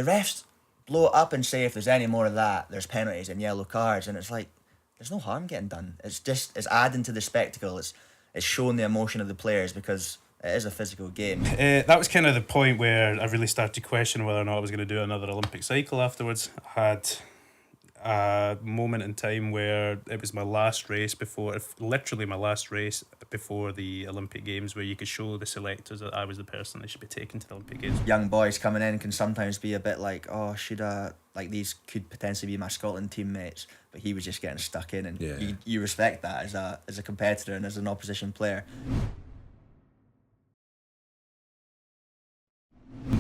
the refs blow it up and say if there's any more of that, there's penalties and yellow cards, and it's like there's no harm getting done. It's adding to the spectacle. It's showing the emotion of the players because it is a physical game. That was kind of the point where I really started to question whether or not I was going to do another Olympic cycle afterwards. I had a moment in time where it was my last race before the Olympic Games, where you could show the selectors that I was the person that should be taken to the Olympic Games. Young boys coming in can sometimes be a bit like, oh, these could potentially be my Scotland teammates, but he was just getting stuck in, and you respect that as a competitor and as an opposition player.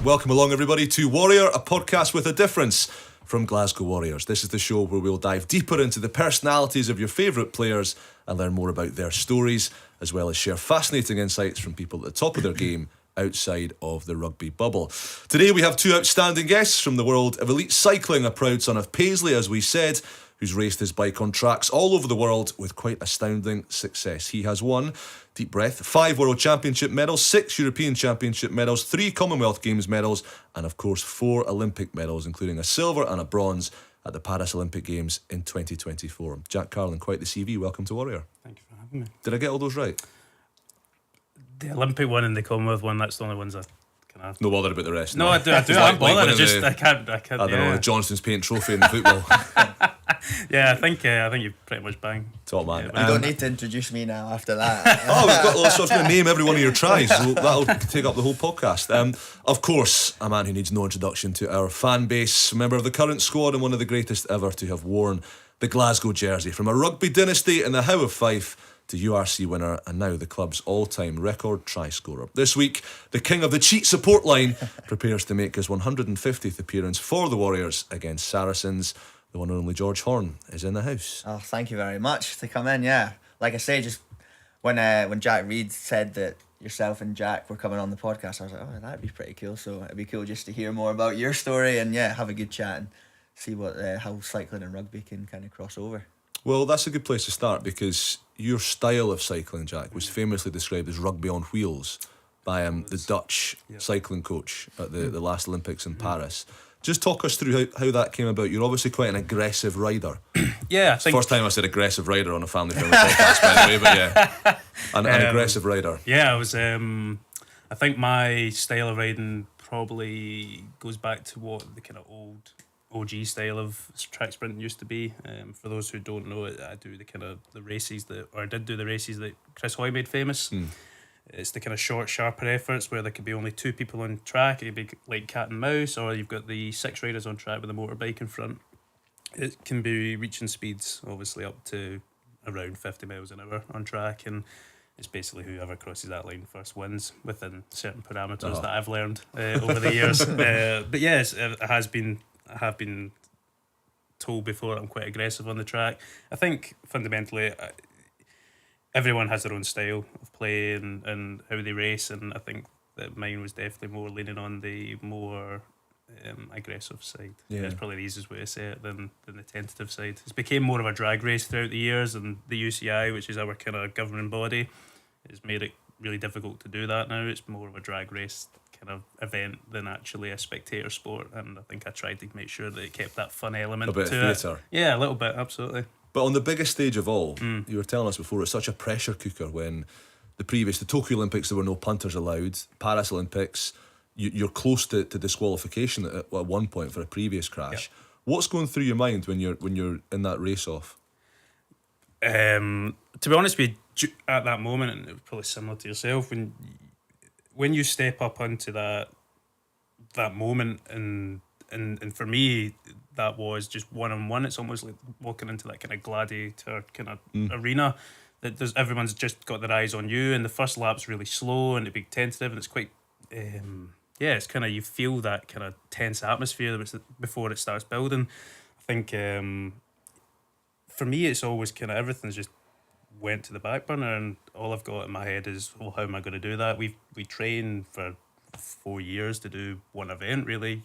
Welcome along, everybody, to Warrior, a podcast with a difference from Glasgow Warriors. This is the show where we'll dive deeper into the personalities of your favourite players and learn more about their stories, as well as share fascinating insights from people at the top of their game outside of the rugby bubble. Today we have two outstanding guests from the world of elite cycling, a proud son of Paisley, as we said, who's raced his bike on tracks all over the world with quite astounding success. He has won, deep breath, 5 World Championship medals, 6 European Championship medals, 3 Commonwealth Games medals, and of course 4 Olympic medals, including a silver and a bronze at the Paris Olympic Games in 2024. Jack Carlin, quite the CV. Welcome to Warrior. Thank you for having me. Did I get all those right? The Olympic one and the Commonwealth one, that's the only ones I can have. No bother about the rest. No, I do. I'm bothered. I can't. I don't know, the Johnston's Paint Trophy in the football. Yeah, I think you pretty much bang. Top man. You don't need to introduce me now after that. I was going to name every one of your tries, so that'll take up the whole podcast. Of course, a man who needs no introduction to our fan base, member of the current squad and one of the greatest ever to have worn the Glasgow jersey, from a rugby dynasty in the How of Fife to URC winner and now the club's all-time record try scorer. This week, the king of the cheat support line prepares to make his 150th appearance for the Warriors against Saracens. The one and only George Horne is in the house. Oh, thank you very much to come in. Yeah, like I say, just when Jack Reed said that yourself and Jack were coming on the podcast, I was like, oh, that'd be pretty cool. So it'd be cool just to hear more about your story and have a good chat and see what how cycling and rugby can kind of cross over. Well, that's a good place to start, because your style of cycling, Jack, was famously described as rugby on wheels by the Dutch cycling coach at the last Olympics in Paris. Just talk us through how that came about. You're obviously quite an aggressive rider. Yeah, I think... First time I said aggressive rider on a family friendly podcast, by the way, but yeah. An aggressive rider. Yeah, I was... I think my style of riding probably goes back to what the kind of old OG style of track sprinting used to be. For those who don't know it, I do the races that Chris Hoy made famous. It's the kind of short, sharper efforts where there could be only 2 people on track. It could be like cat and mouse, or you've got the 6 riders on track with a motorbike in front. It can be reaching speeds, obviously, up to around 50 miles an hour on track, and it's basically whoever crosses that line first wins within certain parameters that I've learned over the years. But yes, I have been told before I'm quite aggressive on the track. I think fundamentally everyone has their own style of play and how they race, and I think that mine was definitely more leaning on the more aggressive side. Yeah. That's probably the easiest way to say it than the tentative side. It's became more of a drag race throughout the years, and the UCI, which is our kind of governing body, has made it really difficult to do that now. It's more of a drag race kind of event than actually a spectator sport, and I think I tried to make sure that it kept that fun element to it. A bit of theatre. Yeah, a little bit, absolutely. But on the biggest stage of all, you were telling us before, it's such a pressure cooker when the Tokyo Olympics, there were no punters allowed. Paris Olympics, you're close to disqualification at one point for a previous crash. Yep. What's going through your mind when you're in that race off? To be honest with you, at that moment, and it was probably similar to yourself, when you step up onto that moment, and for me, that was just 1-on-1. It's almost like walking into that kind of gladiator kind of arena. That everyone's just got their eyes on you, and the first lap's really slow and it'd be tentative, and it's quite it's kind of, you feel that kind of tense atmosphere before it starts building. I think for me, it's always kind of everything's just went to the back burner, and all I've got in my head is, well, how am I going to do that? We train for 4 years to do one event, really.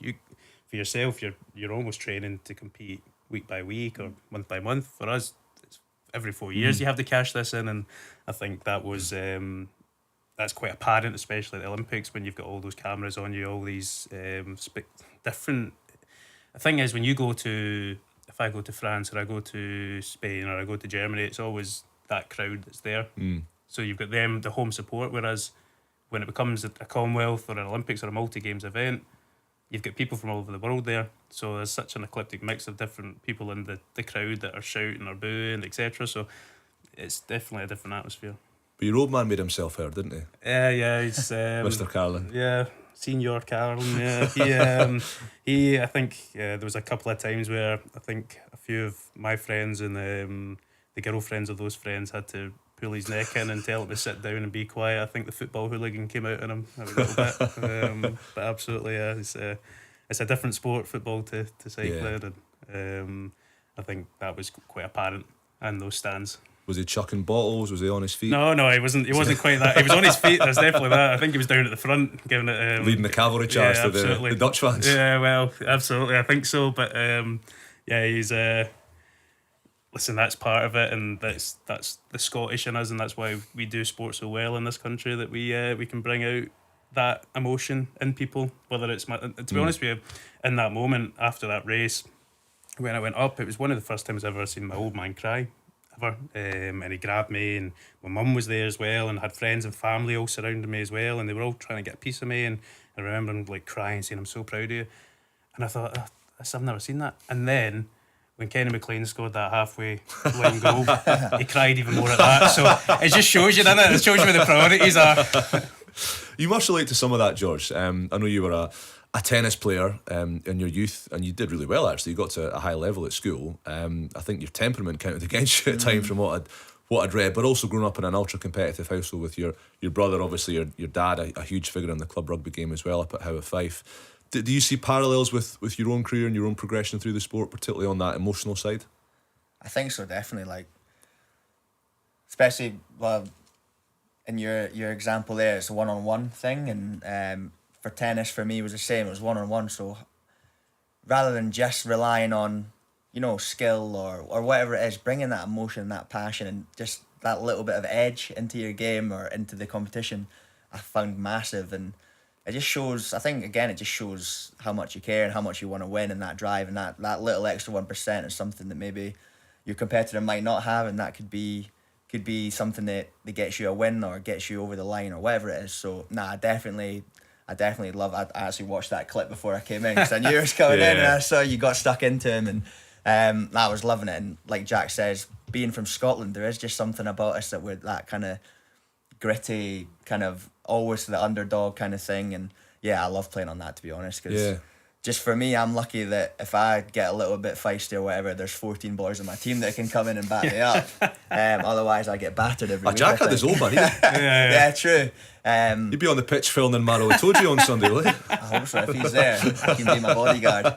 For yourself, you're almost training to compete week by week or month by month. For us, it's every 4 years you have to cash this in, and I think that was that's quite apparent, especially at the Olympics, when you've got all those cameras on you, all these different the thing is, when you go to, if I go to France or I go to Spain or I go to Germany, it's always that crowd that's there. So you've got them, the home support, whereas when it becomes a Commonwealth or an Olympics or a multi-games event, you've got people from all over the world there. So there's such an eclectic mix of different people in the crowd that are shouting or booing, etc. So it's definitely a different atmosphere. But your old man made himself heard, didn't he? Yeah, he's Mr. Carlin. Yeah, Senior Carlin. Yeah, he. I think there was a couple of times where I think a few of my friends and the girlfriends of those friends had to pull his neck in and tell him to sit down and be quiet. I think the football hooligan came out in him a little bit. But absolutely, yeah, it's a different sport, football to cycling, and I think that was quite apparent in those stands. Was he chucking bottles? Was he on his feet? No, he wasn't. He wasn't quite that. He was on his feet. There's definitely that. I think he was down at the front, giving it leading the cavalry charge to the Dutch fans. Yeah, well, absolutely, I think so. But yeah, he's. Listen, that's part of it, and that's the Scottish in us, and that's why we do sport so well in this country. That we can bring out that emotion in people. Whether it's to be honest with you, in that moment after that race, when I went up, it was one of the first times I've ever seen my old man cry. And he grabbed me, and my mum was there as well, and had friends and family all surrounding me as well, and they were all trying to get a piece of me, and I remember him like crying, saying, "I'm so proud of you," and I thought, I've never seen that. And then when Kenny McLean scored that halfway line goal, he cried even more at that. So it just shows you, doesn't it? It shows you where the priorities are. You must relate to some of that, George. I know you were a tennis player in your youth, and you did really well actually. You got to a high level at school. I think your temperament counted against you at times from what I'd read, but also growing up in an ultra competitive household with your brother, obviously your dad, a huge figure in the club rugby game as well up at Howe of Fife. Do you see parallels with your own career and your own progression through the sport, particularly on that emotional side? I think so, definitely. Like, especially in your example there, it's a one-on-one thing, and for tennis, for me, it was the same. It was one-on-one, so rather than just relying on, skill or whatever it is, bringing that emotion, that passion, and just that little bit of edge into your game or into the competition, I found massive. And it just shows, I think, again, it just shows how much you care and how much you want to win, and that drive, and that little extra 1% is something that maybe your competitor might not have, and that could be something that gets you a win or gets you over the line or whatever it is. So, I definitely love. I actually watched that clip before I came in because I knew it was coming in, and I saw you got stuck into him, and I was loving it. And like Jack says, being from Scotland, there is just something about us that we're that kind of gritty, kind of always the underdog kind of thing. And yeah, I love playing on that, to be honest, because just for me, I'm lucky that if I get a little bit feisty or whatever, there's 14 boys on my team that can come in and back me up. Otherwise, I get battered every week. Jack had his own, buddy. Yeah, true. He'd be on the pitch filming Maro Itoje on Sunday, will he? I hope so. If he's there, he can be my bodyguard.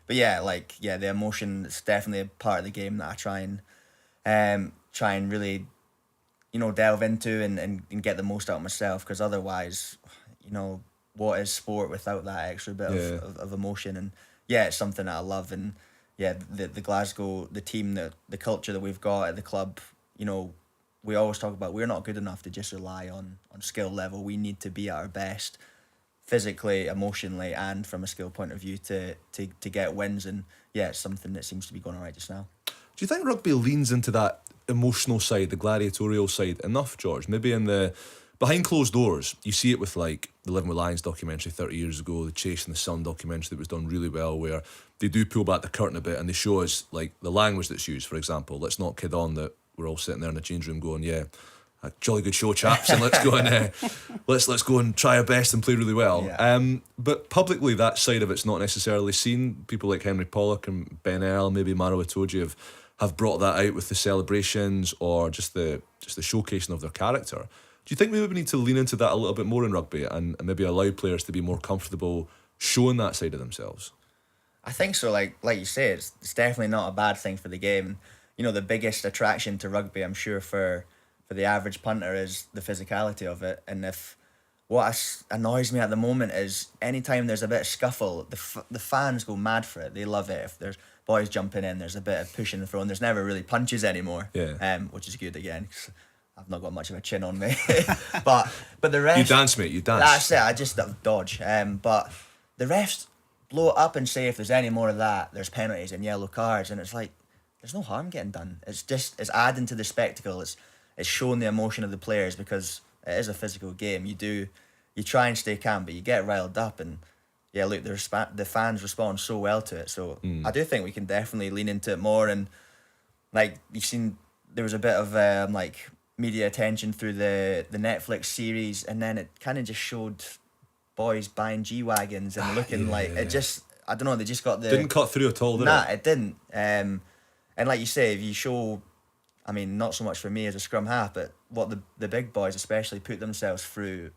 But yeah, the emotion is definitely a part of the game that I try and really, delve into and get the most out of myself, because otherwise, what is sport without that extra bit of emotion? And yeah, it's something that I love. And yeah, the Glasgow, the team, the culture that we've got at the club, we always talk about we're not good enough to just rely on skill level. We need to be at our best physically, emotionally, and from a skill point of view to get wins. And yeah, it's something that seems to be going all right just now. Do you think rugby leans into that emotional side, the gladiatorial side enough, George? Maybe in the behind closed doors, you see it with like the Living with Lions documentary 30 years ago, the Chasing the Sun documentary that was done really well, where they do pull back the curtain a bit and they show us like the language that's used. For example, let's not kid on that we're all sitting there in the change room going, yeah, a jolly good show, chaps, and let's go and let's go and try our best and play really well. Yeah. But publicly, that side of it's not necessarily seen. People like Henry Pollock and Ben Earl, maybe Maro Itoje have brought that out with the celebrations or just the showcasing of their character. Do you think we would need to lean into that a little bit more in rugby and maybe allow players to be more comfortable showing that side of themselves? I think so. Like you say, it's definitely not a bad thing for the game. The biggest attraction to rugby, I'm sure, for the average punter is the physicality of it. And if what annoys me at the moment is anytime there's a bit of scuffle, the fans go mad for it. They love it. If there's boys jumping in, there's a bit of pushing and throwing. There's never really punches anymore. Yeah. Which is good again, 'cause I've not got much of a chin on me. but the rest... You dance, mate, you dance. That's it, I just dodge. But the refs blow it up and say if there's any more of that, there's penalties and yellow cards, and it's like there's no harm getting done. It's adding to the spectacle. It's showing the emotion of the players, because it is a physical game. You try and stay calm, but you get riled up, and yeah, look, the fans respond so well to it. So I do think we can definitely lean into it more. And like you've seen, there was a bit of like media attention through the Netflix series, and then it kind of just showed boys buying G-Wagons and looking it just, I don't know, they just got the... Didn't cut through at all, did it didn't. And like you say, if you show, I mean, not so much for me as a scrum half, but what the big boys especially put themselves through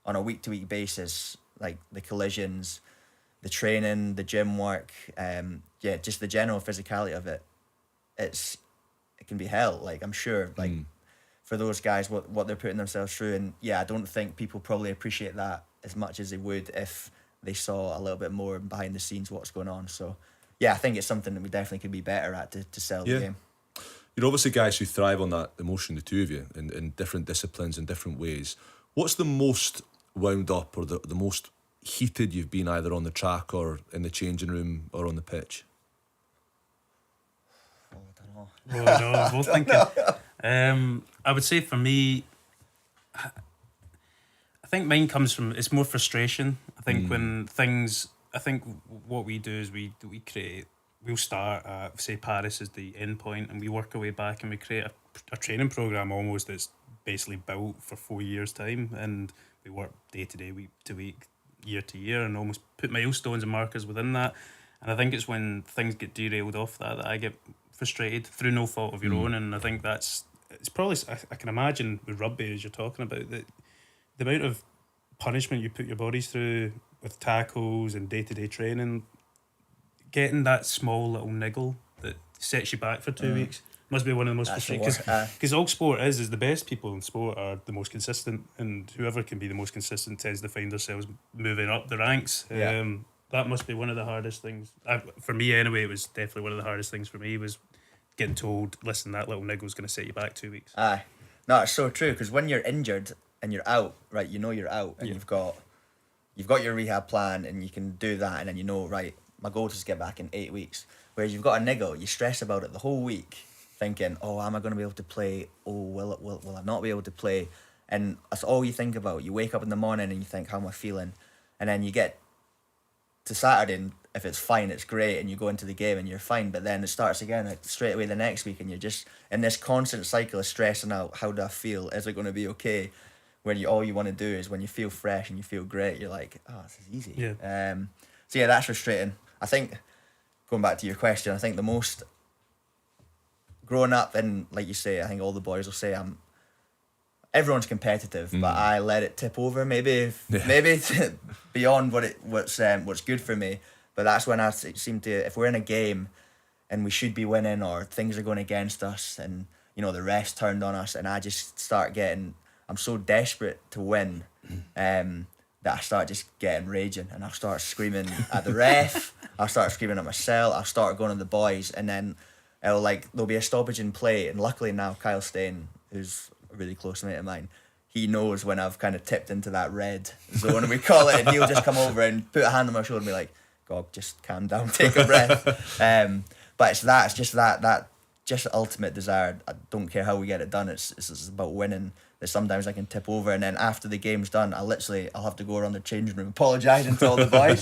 on a week-to-week basis, like the collisions, the training, the gym work, just the general physicality of it, it can be hell. Like, I'm sure, like, for those guys, what they're putting themselves through. And yeah, I don't think people probably appreciate that as much as they would if they saw a little bit more behind the scenes what's going on. So yeah, I think it's something that we definitely could be better at to sell the game. You're obviously guys who thrive on that emotion, the two of you, in different disciplines, in different ways. What's the most wound up or the most heated you've been, either on the track or in the changing room or on the pitch? I don't know. Oh, no, I'm both thinking. I would say for me, I think mine comes from, it's more frustration. I think what we do is we'll start at, say, Paris is the end point, and we work our way back, and we create a training program almost that's basically built for 4 years' time, and we work day to day, week to week, year to year, and almost put milestones and markers within that. And I think it's when things get derailed off that I get frustrated through no fault of your own. And I think it's probably, I can imagine with rugby, as you're talking about, that the amount of punishment you put your bodies through with tackles and day-to-day training, getting that small little niggle that sets you back for 2 weeks must be one of the most frustrating, because all sport is the best people in sport are the most consistent, and whoever can be the most consistent tends to find themselves moving up the ranks. That must be one of the hardest things. For me anyway, it was definitely one of the hardest things for me, was getting told, listen, that little niggle's going to set you back 2 weeks. Aye. No, it's so true, because when you're injured and you're out, right, you know you're out, and you've got your rehab plan, and you can do that, and then you know, right, my goal is to get back in 8 weeks. Whereas you've got a niggle, you stress about it the whole week, thinking, oh, am I going to be able to play? Oh, will I not be able to play? And that's all you think about. You wake up in the morning and you think, how am I feeling? And then you get to Saturday, and if it's fine, it's great, and you go into the game and you're fine, but then it starts again like, straight away the next week, and you're just in this constant cycle of stressing out, how do I feel? Is it going to be okay? When all you want to do is, when you feel fresh and you feel great, you're like, oh, this is easy. Yeah. So yeah, that's frustrating. I think, going back to your question, I think the most, growing up, and like you say, I think all the boys will say everyone's competitive, but I let it tip over maybe beyond what's good for me. But that's when I seem to, if we're in a game and we should be winning, or things are going against us, and you know the refs turned on us, and I just start getting, I'm so desperate to win, that I start just getting raging, and I'll start screaming at the ref, I'll start screaming at myself, I'll start going to the boys, and then there'll be a stoppage in play, and luckily now Kyle Stain, who's a really close mate of mine, he knows when I've kind of tipped into that red zone, we call it, and he'll just come over and put a hand on my shoulder and be like, God, just calm down, take a breath. But it's just that ultimate desire. I don't care how we get it done, it's about winning, that sometimes I can tip over, and then after the game's done, I'll have to go around the changing room apologising to all the boys,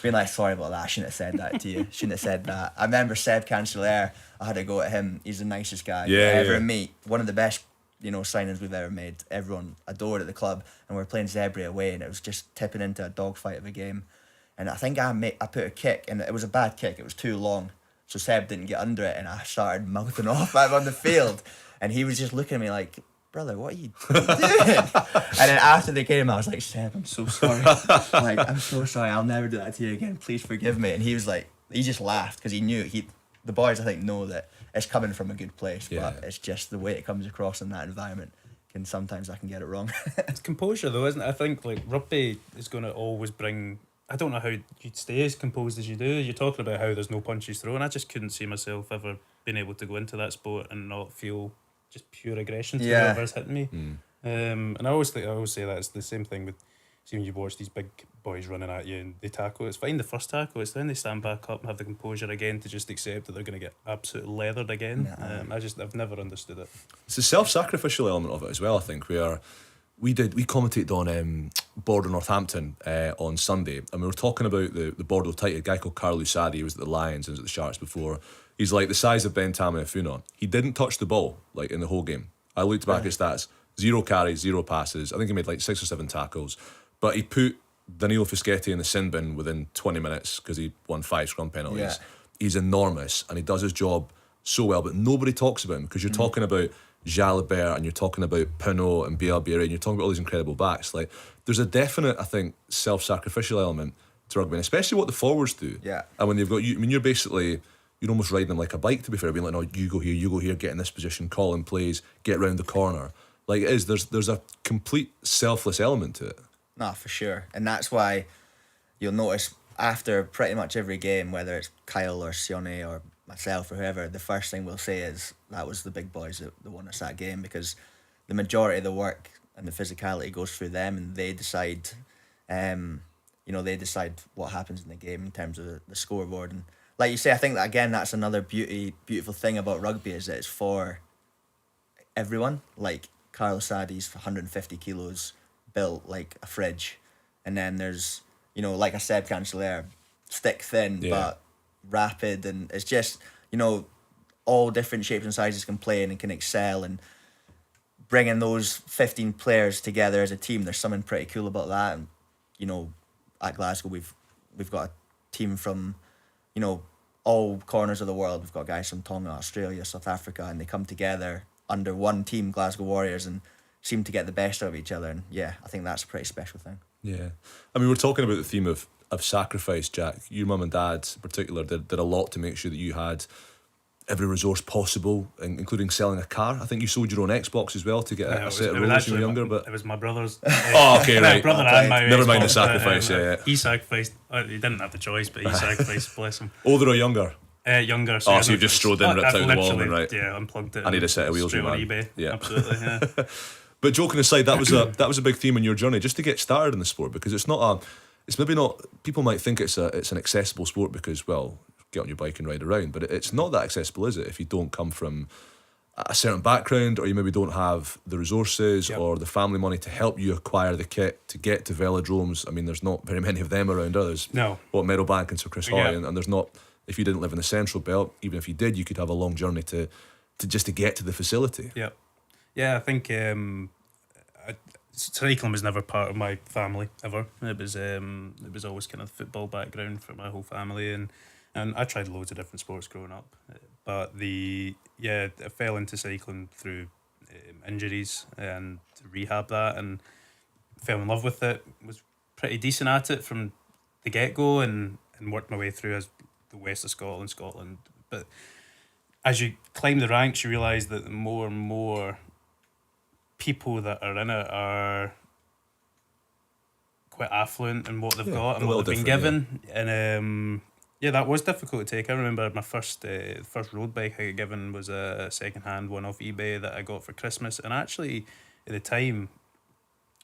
being like, sorry about that, I shouldn't have said that to you, shouldn't have said that. I remember Seb Cancellaire, I had to go at him, he's the nicest guy ever meet, one of the best signings we've ever made, everyone adored at the club, and we were playing Zebra away, and it was just tipping into a dogfight of a game, and I think I put a kick, and it was a bad kick, it was too long, so Seb didn't get under it, and I started mouthing off out on the field, and he was just looking at me like, brother, what are you doing? And then after the game, I was like, Seb, I'm so sorry. I'm so sorry, I'll never do that to you again, please forgive me. And he was like, he just laughed, because he knew, the boys I think know that it's coming from a good place, but it's just the way it comes across in that environment. Sometimes I can get it wrong. It's composure though, isn't it? I think like rugby is going to always bring, I don't know how you'd stay as composed as you do. You're talking about how there's no punches thrown. I just couldn't see myself ever being able to go into that sport and not feel just pure aggression to whoever's hitting me. And I always say that it's the same thing with See, when you watch these big boys running at you and they tackle, it's fine the first tackle, it's then they stand back up and have the composure again to just accept that they're going to get absolutely leathered again. I've never understood it. It's the self-sacrificial element of it as well, I think, where we commentated on Bordeaux Northampton on Sunday, and we were talking about the Bordeaux tight, a guy called Carl Lusadi, who was at the Lions and was at the Sharks before. He's like the size of Ben Tameifuna. He didn't touch the ball like in the whole game. I looked back at stats, 0 carries, 0 passes. I think he made like 6 or 7 tackles, but he put Danilo Fischetti in the sin bin within 20 minutes because he won 5 scrum penalties. Yeah. He's enormous and he does his job so well, but nobody talks about him because you're talking about Jalibert and you're talking about Pinot and BLBR and you're talking about all these incredible backs. Like, there's a definite, I think, self-sacrificial element to rugby, and especially what the forwards do. Yeah. And when they've got you, I mean, you're almost riding them like a bike, to be fair, being like, no, you go here, get in this position, call in plays, get round the corner. Like, it is, there's a complete selfless element to it. No, for sure. And that's why you'll notice after pretty much every game, whether it's Kyle or Sione or myself or whoever, the first thing we'll say is that was the big boys that won us that game, because the majority of the work and the physicality goes through them, and they decide they decide what happens in the game in terms of the scoreboard. And like you say, I think that again, that's another beautiful thing about rugby, is that it's for everyone. Like Carlos Sadi's 150 kilos, built like a fridge, and then there's like I said, Cancellaire, stick thin but rapid, and it's just all different shapes and sizes can play and can excel, and bringing those 15 players together as a team, there's something pretty cool about that. And at Glasgow we've got a team from all corners of the world. We've got guys from Tonga, Australia, South Africa, and they come together under one team, Glasgow Warriors, and seem to get the best out of each other. And yeah, I think that's a pretty special thing. Yeah. I mean, we're talking about the theme of sacrifice, Jack. Your mum and dad in particular did a lot to make sure that you had every resource possible, including selling a car. I think you sold your own Xbox as well to get a set of rollers when you were younger. But it was my brother's. Oh, okay, right. Brother and my Never mind Xbox, the sacrifice. Yeah. He sacrificed. He didn't have the choice, but he sacrificed. Bless him. Older or younger? Younger. So you've just strode in, ripped out the wall, and right. Yeah, unplugged it. I need a set of wheels, man. On eBay. Yeah, absolutely. Yeah. But joking aside, that was a big theme in your journey, just to get started in the sport, because it's maybe not. People might think it's an accessible sport because, well, get on your bike and ride around, but it's not that accessible, is it? If you don't come from a certain background, or you maybe don't have the resources or the family money to help you acquire the kit to get to velodromes. I mean, there's not very many of them around. Others, no. What, Meadowbank and Sir Chris Hoy, and there's not. If you didn't live in the Central Belt, even if you did, you could have a long journey to get to the facility. Yeah, I think cycling was never part of my family ever. It was always kind of football background for my whole family, and I tried loads of different sports growing up, but I fell into cycling through injuries and rehab that, and fell in love with it. Was pretty decent at it from the get go, and worked my way through as the west of Scotland. But as you climb the ranks, you realise that more and more people that are in it are quite affluent in what they've got and what they've been given. And that was difficult to take. I remember my first road bike I got given was a second-hand one off eBay that I got for Christmas. And actually, at the time,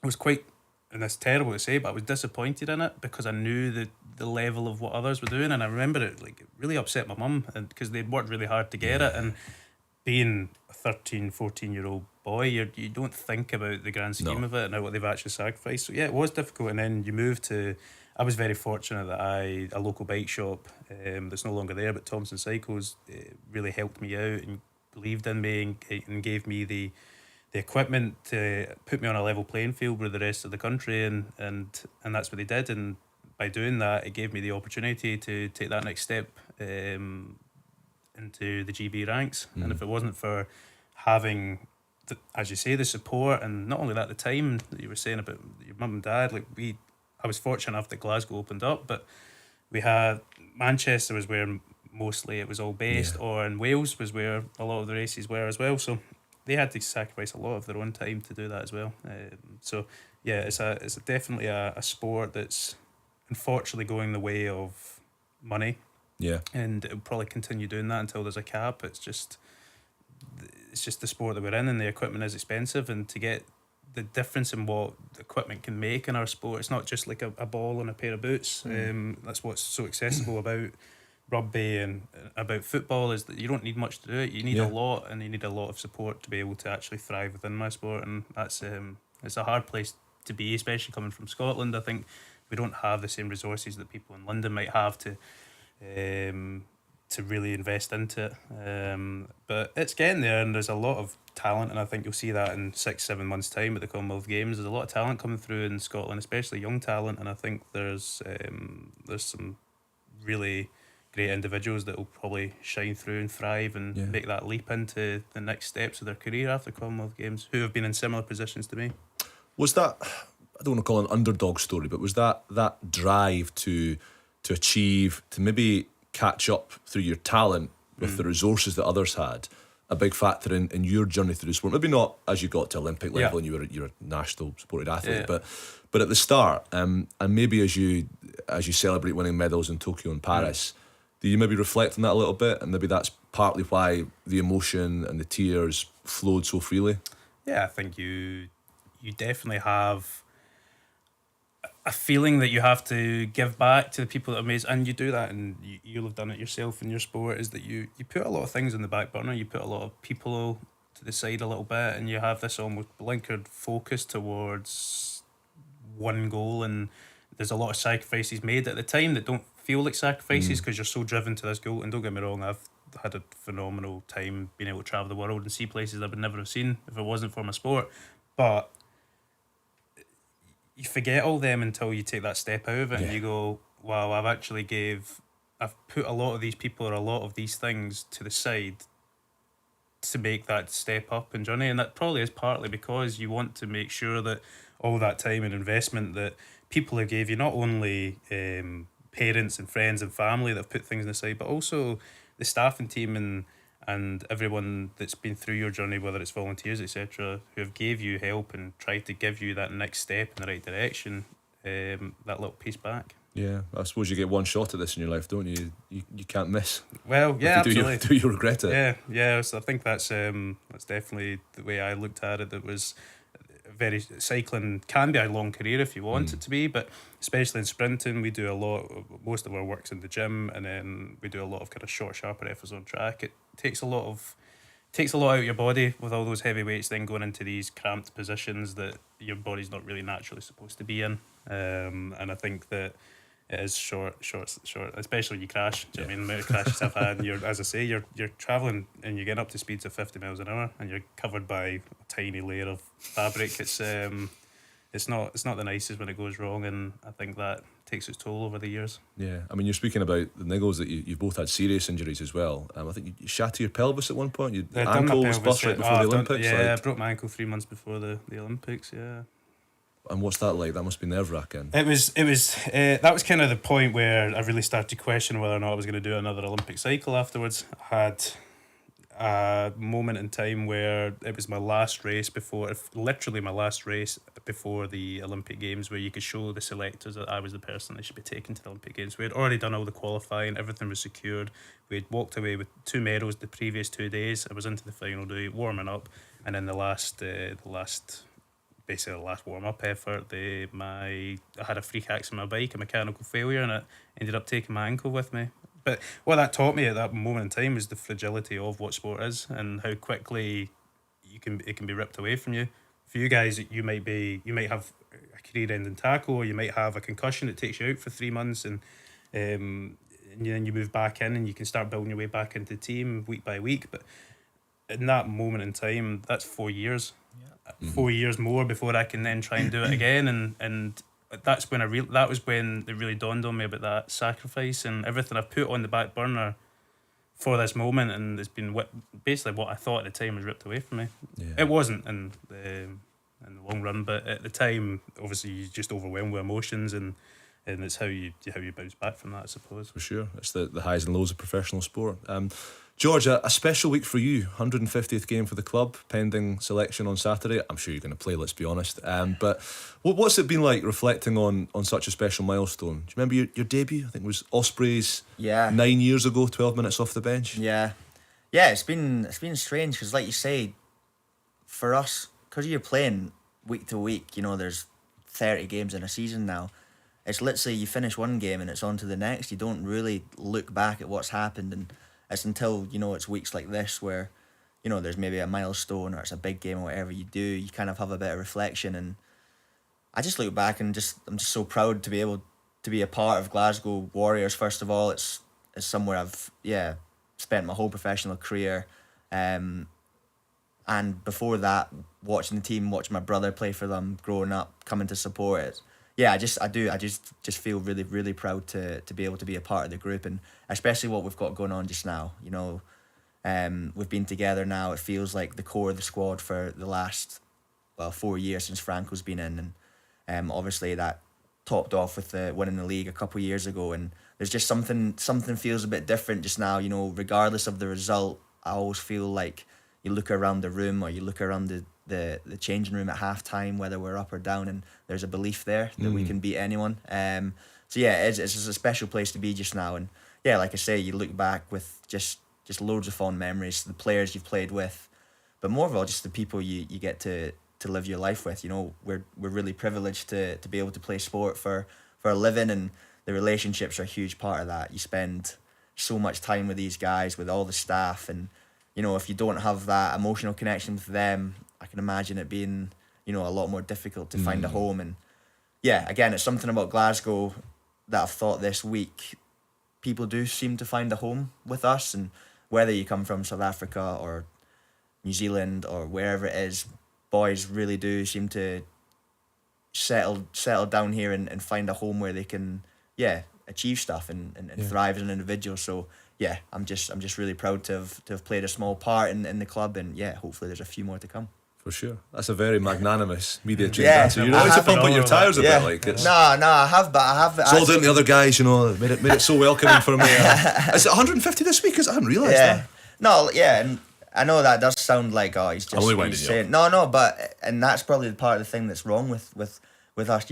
it was quite, and it's terrible to say, but I was disappointed in it because I knew the level of what others were doing. And I remember it really upset my mum, and because they'd worked really hard to get it. And being a 13, 14-year-old boy, you don't think about the grand scheme of it and what they've actually sacrificed. So yeah, it was difficult. And then you move to, I was very fortunate that a local bike shop that's no longer there, but Thompson Cycles, really helped me out and believed in me and gave me the equipment to put me on a level playing field with the rest of the country, and that's what they did. And by doing that, it gave me the opportunity to take that next step into the GB ranks. And if it wasn't for having, as you say, the support, and not only that, the time that you were saying about your mum and dad, I was fortunate enough that Glasgow opened up, but we had Manchester was where mostly it was all based, or in Wales was where a lot of the races were as well. So they had to sacrifice a lot of their own time to do that as well. It's definitely a sport that's unfortunately going the way of money. Yeah, and it'll probably continue doing that until there's a cap. It's just the sport that we're in, and the equipment is expensive, and to get the difference in what the equipment can make in our sport. It's not just like a ball and a pair of boots. That's what's so accessible about rugby and about football, is that you don't need much to do it. You need a lot, and you need a lot of support to be able to actually thrive within my sport, and that's it's a hard place to be, especially coming from Scotland. I think we don't have the same resources that people in London might have to really invest into it. But it's getting there, and there's a lot of talent, and I think you'll see that in 6-7 months' time at the Commonwealth Games. There's a lot of talent coming through in Scotland, especially young talent, and I think there's some really great individuals that will probably shine through and thrive and make that leap into the next steps of their career after Commonwealth Games, who have been in similar positions to me. Was that, I don't want to call it an underdog story, but was that drive to achieve, to maybe catch up through your talent with the resources that others had, a big factor in your journey through the sport? Maybe not as you got to Olympic level and you're a national supported athlete, but at the start, and maybe as you celebrate winning medals in Tokyo and Paris, do you maybe reflect on that a little bit, and maybe that's partly why the emotion and the tears flowed so freely? Yeah, I think you definitely have a feeling that you have to give back to the people that are amazing, and you do that, and you'll have done it yourself in your sport, is that you put a lot of things in the back burner, you put a lot of people to the side a little bit, and you have this almost blinkered focus towards one goal, and there's a lot of sacrifices made at the time that don't feel like sacrifices because you're so driven to this goal. And don't get me wrong, I've had a phenomenal time being able to travel the world and see places I would never have seen if it wasn't for my sport, but you forget all them until you take that step out of it and you go, wow, I've put a lot of these people or a lot of these things to the side to make that step up in journey. And that probably is partly because you want to make sure that all that time and investment that people who gave you, not only parents and friends and family that have put things aside, but also the staff and team and everyone that's been through your journey, whether it's volunteers, etc., who have gave you help and tried to give you that next step in the right direction, that little piece back. Yeah, I suppose you get one shot at this in your life, don't you? You can't miss. Well, yeah, absolutely. Do you regret it? Yeah. So I think that's definitely the way I looked at it. It was cycling can be a long career if you want it to be, but especially in sprinting, we do a lot. Most of our work's in the gym, and then we do a lot of kind of short, sharper efforts on track. It takes a lot out of your body with all those heavy weights, then going into these cramped positions that your body's not really naturally supposed to be in. And I think that it is short, especially when you crash. Do you know what I mean? The amount of crashes I've had, and you're travelling and you're getting up to speeds of 50 miles an hour and you're covered by a tiny layer of fabric. It's not the nicest when it goes wrong, and I think that takes its toll over the years. Yeah, I mean, you're speaking about the niggles that you've both had serious injuries as well. I think you shattered your pelvis at one point. Your ankle was bust right before the Olympics. I broke my ankle 3 months before the Olympics. Yeah. And what's that like? That must be nerve-wracking. It was. That was kind of the point where I really started to question whether or not I was going to do another Olympic cycle afterwards. I had a moment in time where it was my last race before the Olympic Games, where you could show the selectors that I was the person that should be taken to the Olympic Games. We had already done all the qualifying, everything was secured. We had walked away with 2 medals the previous 2 days. I was into the final day, warming up, and then the last warm-up effort, I had a freak accident on my bike, a mechanical failure, and it ended up taking my ankle with me. But what that taught me at that moment in time is the fragility of what sport is and how quickly it can be ripped away from you. For you guys, you might have a career-ending tackle, or you might have a concussion that takes you out for 3 months, and then you move back in and you can start building your way back into the team week by week. But in that moment in time, that's 4 years. 4 years more before I can then try and do it again, and that's when that was when it really dawned on me about that sacrifice and everything I've put on the back burner for this moment, and it's been basically what I thought at the time was ripped away from me. It wasn't in the long run, but at the time, obviously, you're just overwhelmed with emotions, and it's how you bounce back from that, I suppose. For sure, it's the highs and lows of professional sport. George, a special week for you. 150th game for the club, pending selection on Saturday. I'm sure you're going to play, let's be honest. But what's it been like reflecting on such a special milestone? Do you remember your debut? I think it was Ospreys 9 years ago, 12 minutes off the bench. Yeah, it's been strange because, like you say, for us, because you're playing, week to week. You know, there's 30 games in a season now. It's literally you finish one game and it's on to the next. You don't really look back at what's happened, and it's until, you know, it's weeks like this where, you know, there's maybe a milestone or it's a big game or whatever you do, you kind of have a bit of reflection. And I just look back and I'm just so proud to be able to be a part of Glasgow Warriors. First of all, it's somewhere I've spent my whole professional career, and before that, watching the team, watching my brother play for them, growing up, coming to support it. Yeah, I just feel really, really proud to be able to be a part of the group, and especially what we've got going on just now. You know, we've been together now. It feels like the core of the squad for the last 4 years since Franco's been in, and obviously that topped off with winning the league a couple of years ago. And there's just something feels a bit different just now. You know, regardless of the result, I always feel like you look around the room or you look around the changing room at halftime, whether we're up or down, and there's a belief there that we can beat anyone. So yeah, it's a special place to be just now. And yeah, like I say, you look back with just loads of fond memories, the players you've played with, but more of all just the people you get to live your life with. You know, we're really privileged to be able to play sport for a living, and the relationships are a huge part of that. You spend so much time with these guys, with all the staff, and you know, if you don't have that emotional connection with them, I can imagine it being, you know, a lot more difficult to find a home. And yeah, again, it's something about Glasgow that I've thought this week. People do seem to find a home with us, and whether you come from South Africa or New Zealand or wherever it is, boys really do seem to settle down here and find a home where they can achieve stuff and thrive as an individual. So yeah, I'm just really proud to have played a small part in the club, and yeah, hopefully there's a few more to come. For sure. That's a very magnanimous media trained Yeah, answer. You're always to pump up your tyres a bit, like it's. No, I have. It's all down to the other guys, you know, made it so welcoming for me. Is it 150 this week? I hadn't realised that. No, yeah, and I know that does sound like, oh, he's just he's saying. No, but and that's probably part of the thing that's wrong with us.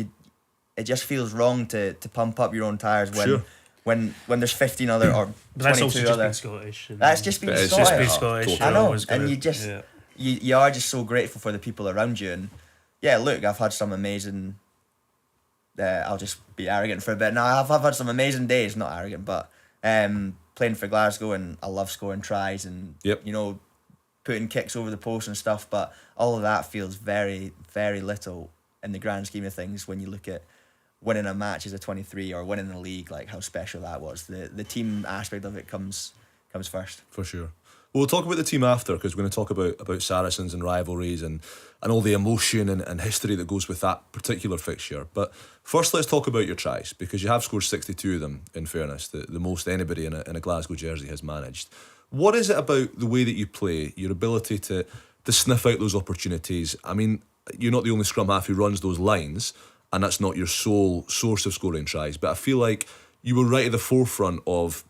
It just feels wrong to pump up your own tyres when there's 15 other or 22 other. That's Scottish. That's just being Scottish. Just being Scottish. I know, and you just you are just so grateful for the people around you. And yeah, look, I've had some amazing. I'll just be arrogant for a bit. No, I've had some amazing days, not arrogant, but playing for Glasgow, and I love scoring tries and you know, putting kicks over the post and stuff. But all of that feels very, very little in the grand scheme of things when you look at winning a match as a 23 or winning the league, like how special that was. The team aspect of it comes first. For sure. Well, we'll talk about the team after, because we're going to talk about Saracens and rivalries and all the emotion and history that goes with that particular fixture. But first, let's talk about your tries, because you have scored 62 of them, in fairness, the most anybody in a Glasgow jersey has managed. What is it about the way that you play, your ability to sniff out those opportunities? I mean, you're not the only scrum half who runs those lines, and that's not your sole source of scoring tries, but I feel like you were right at the forefront of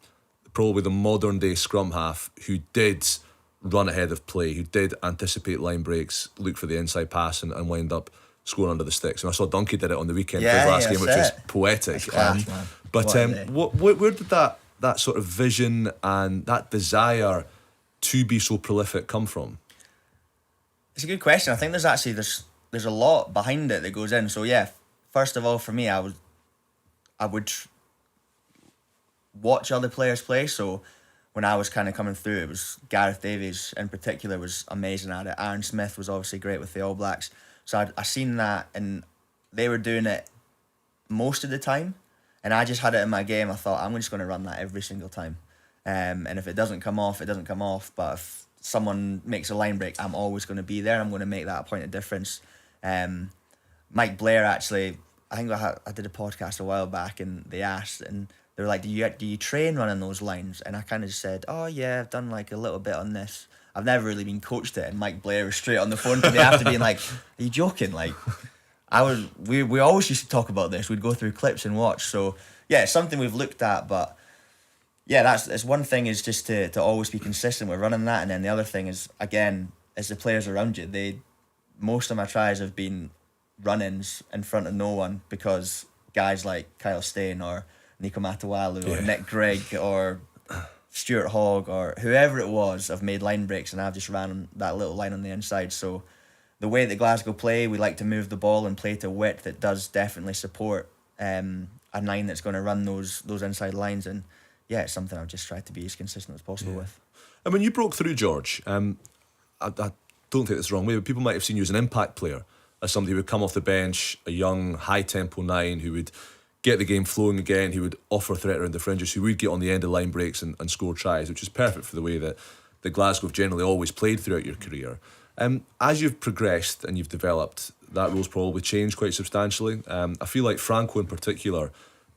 probably the modern day scrum half who did run ahead of play, who did anticipate line breaks, look for the inside pass and wind up scoring under the sticks. And I saw Donkey did it on the weekend for his last game, which was poetic. Class, man. But where did that sort of vision and that desire to be so prolific come from? It's a good question. I think there's a lot behind it that goes in. So yeah, first of all, for me, I would watch other players play. So when I was kind of coming through, it was Gareth Davies in particular was amazing at it. Aaron Smith was obviously great with the All Blacks. So I seen that, and they were doing it most of the time, and I just had it in my game. I thought, I'm just going to run that every single time, and if it doesn't come off, it doesn't come off. But if someone makes a line break, I'm always going to be there. I'm going to make that a point of difference. Mike Blair, actually, I think I did a podcast a while back, and they asked, and they were like, do you train running those lines? And I kind of said, oh yeah, I've done like a little bit on this. I've never really been coached it. And Mike Blair was straight on the phone to me after being like, are you joking? Like, we always used to talk about this. We'd go through clips and watch. So yeah, it's something we've looked at, but yeah, it's one thing is just to always be consistent with running that. And then the other thing is, again, as the players around you, most of my tries have been run-ins in front of no one, because guys like Kyle Stain or Nico Matawalu or Nick Grigg or Stuart Hogg or whoever it was have made line breaks, and I've just ran that little line on the inside. So the way that Glasgow play, we like to move the ball and play to width. That does definitely support a 9 that's going to run those inside lines, and yeah, it's something I've just tried to be as consistent as possible with. And when you broke through, George, I don't take this the wrong way, but people might have seen you as an impact player, as somebody who would come off the bench, a young, high-tempo 9 who would get the game flowing again, who would offer threat around the fringes, who would get on the end of line breaks and score tries, which is perfect for the way that Glasgow have generally always played throughout your career. As you've progressed and you've developed, that role's probably changed quite substantially. I feel like Franco in particular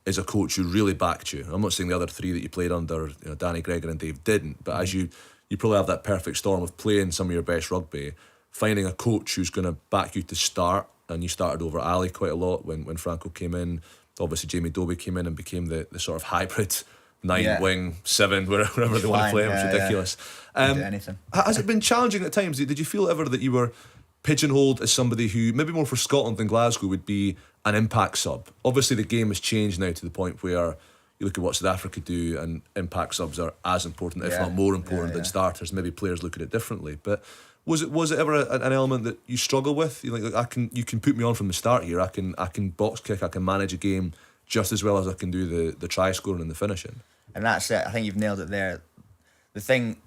is a coach who really backed you. I'm not saying the other 3 that you played under, Danny, Gregor and Dave didn't, but as you probably have that perfect storm of playing some of your best rugby, finding a coach who's going to back you to start, and you started over Ali quite a lot when Franco came in. Obviously Jamie Dobie came in and became the sort of hybrid 9 wing 7 wherever they want to play him. It's ridiculous. Do anything. Has it been challenging at times? Did you feel ever that you were pigeonholed as somebody who, maybe more for Scotland than Glasgow, would be an impact sub? Obviously the game has changed now to the point where you look at what South Africa do, and impact subs are as important, if not more important, than starters. Maybe players look at it differently, but was it ever an element that you struggle with? You can put me on from the start here. I can box kick, I can manage a game just as well as I can do the try scoring and the finishing. And that's it. I think you've nailed it there. The thing,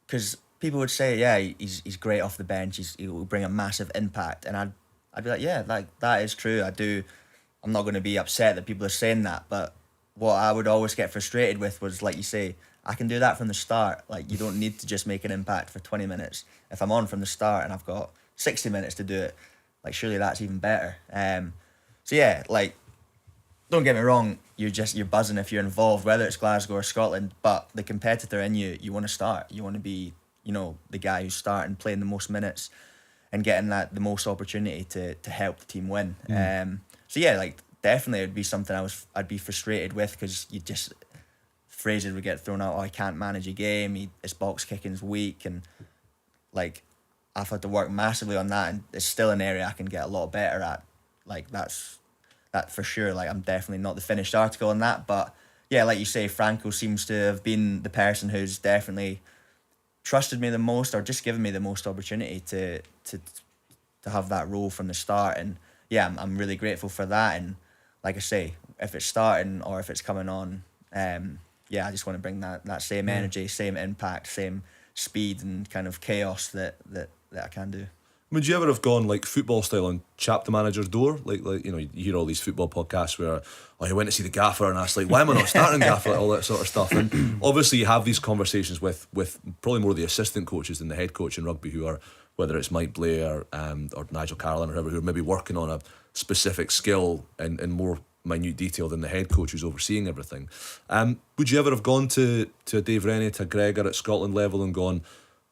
because people would say, yeah, he's great off the bench. He'll bring a massive impact, and I'd be like, yeah, that is true. I'm not going to be upset that people are saying that, but what I would always get frustrated with was, like you say, I can do that from the start. Like, you don't need to just make an impact for 20 minutes. If I'm on from the start and I've got 60 minutes to do it, like, surely that's even better. So yeah, like, don't get me wrong, you're buzzing if you're involved, whether it's Glasgow or Scotland, but the competitor in you want to start. You want to be, the guy who's starting, playing the most minutes and getting the most opportunity to help the team win. So yeah, like, definitely it'd be something I'd be frustrated with, because you just, phrases would get thrown out, I can't manage a game, his box kicking's weak, and like, I've had to work massively on that, and it's still an area I can get a lot better at. Like, that for sure. Like, I'm definitely not the finished article on that, but yeah, like you say, Franco seems to have been the person who's definitely trusted me the most, or just given me the most opportunity to have that role from the start. And yeah, I'm really grateful for that. And like I say, if it's starting or if it's coming on, yeah, I just want to bring that same energy, same impact, same speed and kind of chaos that I can do. Would you ever have gone like football style and chapped the manager's door? Like you hear all these football podcasts where you went to see the gaffer and asked, like, why am I not starting gaffer? All that sort of stuff. And obviously you have these conversations with probably more the assistant coaches than the head coach in rugby, who are, whether it's Mike Blair or Nigel Carlin or whoever, who are maybe working on a specific skill in more minute detail than the head coach who's overseeing everything. Would you ever have gone to Dave Rennie, to Gregor at Scotland level and gone,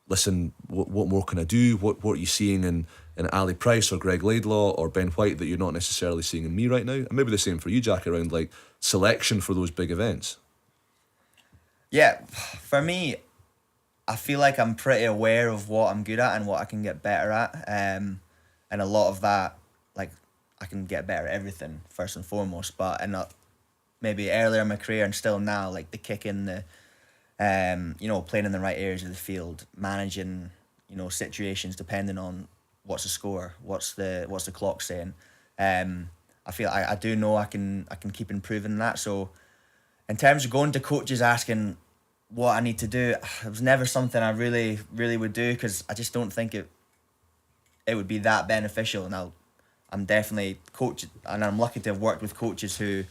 listen, what more can I do? What are you seeing in Ali Price or Greg Laidlaw or Ben White that you're not necessarily seeing in me right now? And maybe the same for you, Jack, around like selection for those big events. Yeah, for me, I feel like I'm pretty aware of what I'm good at and what I can get better at. And a lot of that, like, I can get better at everything first and foremost, but maybe earlier in my career and still now, like the kicking, the playing in the right areas of the field, managing, situations depending on what's the score, what's the clock saying. I feel I do know I can keep improving that. So in terms of going to coaches asking what I need to do, it was never something I really, really would do, because I just don't think it would be that beneficial. Now, I'm definitely coach, and I'm lucky to have worked with coaches who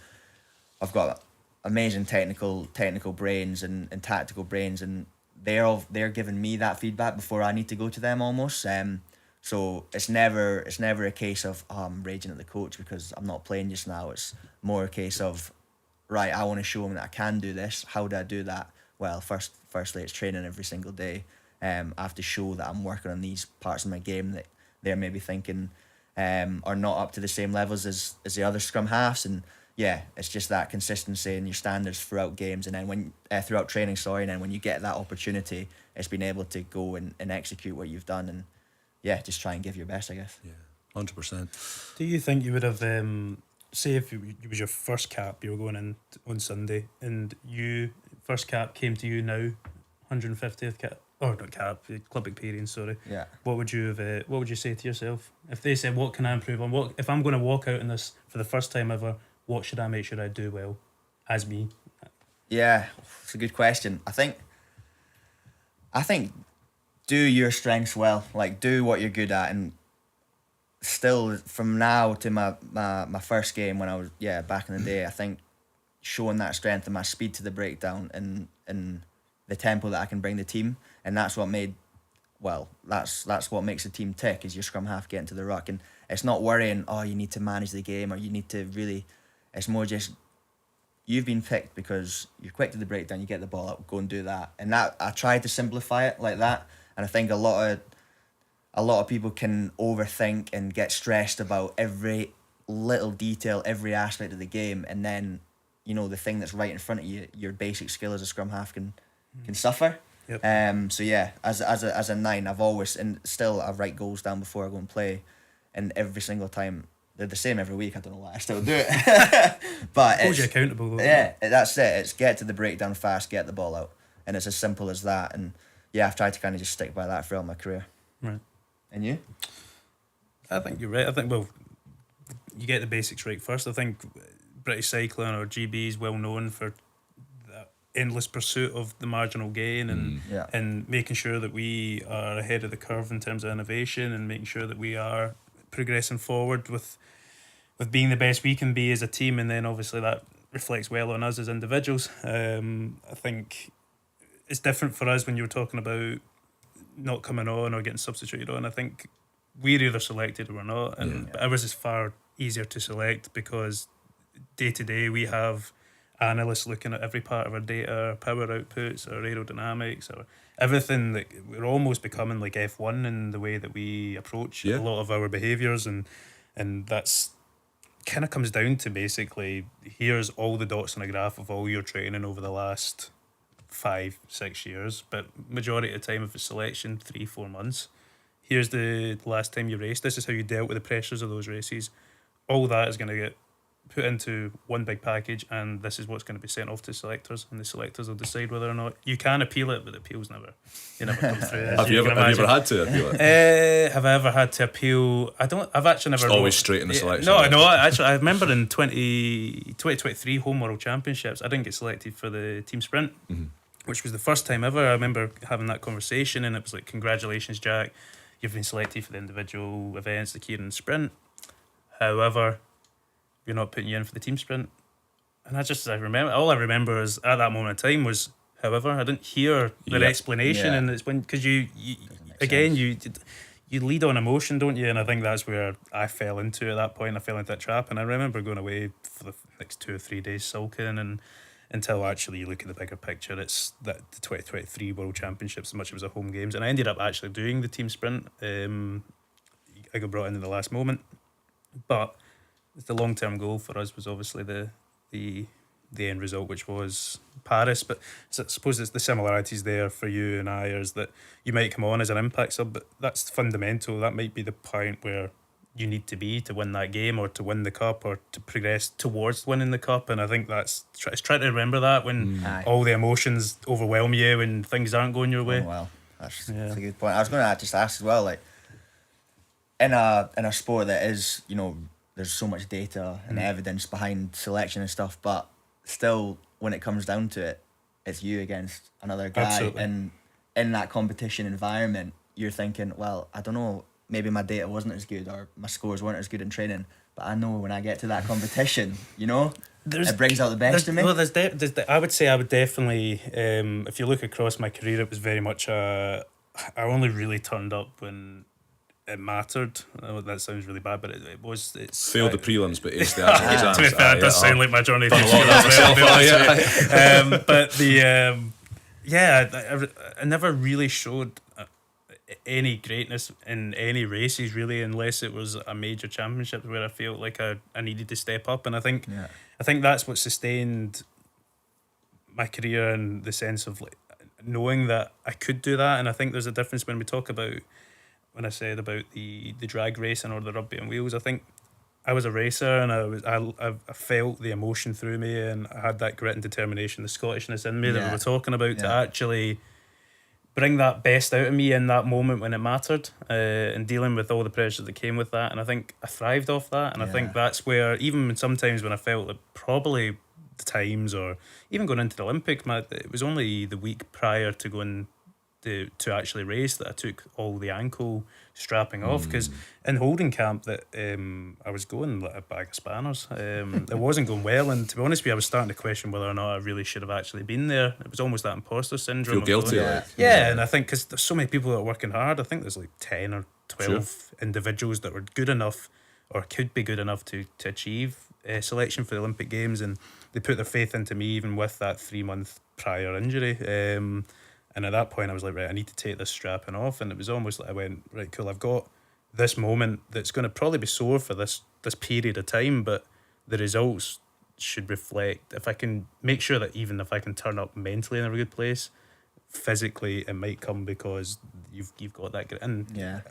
I've got amazing technical brains and tactical brains, and they're giving me that feedback before I need to go to them almost. So it's never a case of I'm raging at the coach because I'm not playing just now. It's more a case of, right, I want to show them that I can do this. How do I do that? Well, firstly, it's training every single day. I have to show that I'm working on these parts of my game that they're maybe thinking are not up to the same levels as the other scrum halves. And yeah, it's just that consistency in your standards throughout games, and then throughout training, and then when you get that opportunity, it's being able to go and execute what you've done, and yeah, just try and give your best, I guess. Yeah, 100%. Do you think you would have, say if it was your first cap, you were going in on Sunday, and first cap came to you now, 150th cap, or not cap, club experience, sorry. Yeah. What would you say to yourself if they said, what can I improve on? What if I'm going to walk out in this for the first time ever? What should I make sure I do well as me? Yeah, it's a good question. I think do your strengths well, like do what you're good at, and still from now to my first game when I was back in the day, I think showing that strength and my speed to the breakdown and the tempo that I can bring the team, and that's what makes the team tick, is your scrum half getting to the ruck. And it's not worrying, you need to manage the game or you need to really, it's more just you've been picked because you're quick to the breakdown, you get the ball up, go and do that. And that I tried to simplify it like that, and I think a lot of people can overthink and get stressed about every little detail, every aspect of the game, and then the thing that's right in front of you, your basic skill as a scrum half can suffer. Yep. So yeah, as a 9, I've always, and still I write goals down before I go and play, and every single time they're the same every week. I don't know why I still do it, but Hold you accountable though. Yeah, that's it. It's get to the breakdown fast, get the ball out, and it's as simple as that. And yeah, I've tried to kind of just stick by that throughout my career. Right. And you? I think you're right. I think, well, you get the basics right first. I think British cycling or GB is well known for that endless pursuit of the marginal gain and making sure that we are ahead of the curve in terms of innovation, and making sure that we are progressing forward with being the best we can be as a team, and then obviously that reflects well on us as individuals. I think it's different for us when you were talking about not coming on or getting substituted on. I think we're either selected or we're not, and ours is far easier to select because day to day we have analysts looking at every part of our data, our power outputs, our aerodynamics, or everything. That we're almost becoming like F1 in the way that we approach a lot of our behaviours, and that's kind of comes down to basically here's all the dots on a graph of all your training over the last 5-6 years, but majority of the time if it's selection 3-4 months, here's the last time you raced, this is how you dealt with the pressures of those races. All that is going to get put into one big package, and this is what's going to be sent off to selectors, and the selectors will decide whether or not you can appeal it, but the appeals never come through. Have you ever had to appeal it? Have I ever had to appeal? I've actually never. It's always straight in the selection. No. Actually, I remember in 2023 Home World Championships, I didn't get selected for the team sprint, which was the first time ever. I remember having that conversation, and it was like, "Congratulations, Jack, you've been selected for the individual events, the keirin sprint. However, we're not putting you in for the team sprint." And all I remember is at that moment in time was, however, I didn't hear their explanation, and it's when, because you lead on emotion, don't you? And I think that's where I fell into at that point. I fell into that trap, and I remember going away for the next 2 or 3 days sulking, and until actually you look at the bigger picture, it's that the 2023 World Championships, as much as it was a home games, and I ended up actually doing the team sprint. I got brought in the last moment, but the long-term goal for us was obviously the end result, which was Paris. But I suppose it's the similarities there for you and I, is that you might come on as an impact sub, but that's fundamental. That might be the point where you need to be to win that game, or to win the cup, or to progress towards winning the cup. And I think it's trying to remember that when all the emotions overwhelm you and things aren't going your way. Oh, well, that's a good point. I was going to just ask as well, like in a sport that is, there's so much data and evidence behind selection and stuff, but still, when it comes down to it, it's you against another guy. Absolutely. And in that competition environment, you're thinking, well, I don't know, maybe my data wasn't as good or my scores weren't as good in training, but I know when I get to that competition, it brings out the best in me. Well, I would say I would definitely, if you look across my career, it was very much I only really turned up when it mattered. That sounds really bad, but it's failed the prelims, but aced the actual exams. To be fair, it does sound like my journey. But I never really showed any greatness in any races really, unless it was a major championship where I felt like I needed to step up. And I think that's what sustained my career, in the sense of like knowing that I could do that. And I think there's a difference when we talk about, when I said about the drag racing or the rugby on wheels. I think I was a racer, and I felt the emotion through me, and I had that grit and determination, the Scottishness in me that we were talking about, to actually bring that best out of me in that moment when it mattered, and dealing with all the pressures that came with that. And I think I thrived off that. And I think that's where, even sometimes when I felt that probably the times, or even going into the Olympic, it was only the week prior to going to actually race that I took all the ankle strapping off, because in holding camp that I was going like a bag of spanners. It wasn't going well, and to be honest with you, I was starting to question whether or not I really should have actually been there. It was almost that imposter syndrome. Feel guilty, yeah, and I think because there's so many people that are working hard. I think there's like 10 or 12 individuals that were good enough or could be good enough to achieve selection for the Olympic Games, and they put their faith into me even with that 3-month prior injury. And at that point, I was like, right, I need to take this strapping off. And it was almost like I went, right, cool, I've got this moment that's going to probably be sore for this period of time, but the results should reflect. If I can make sure that even if I can turn up mentally in a good place, physically it might come because you've got that. And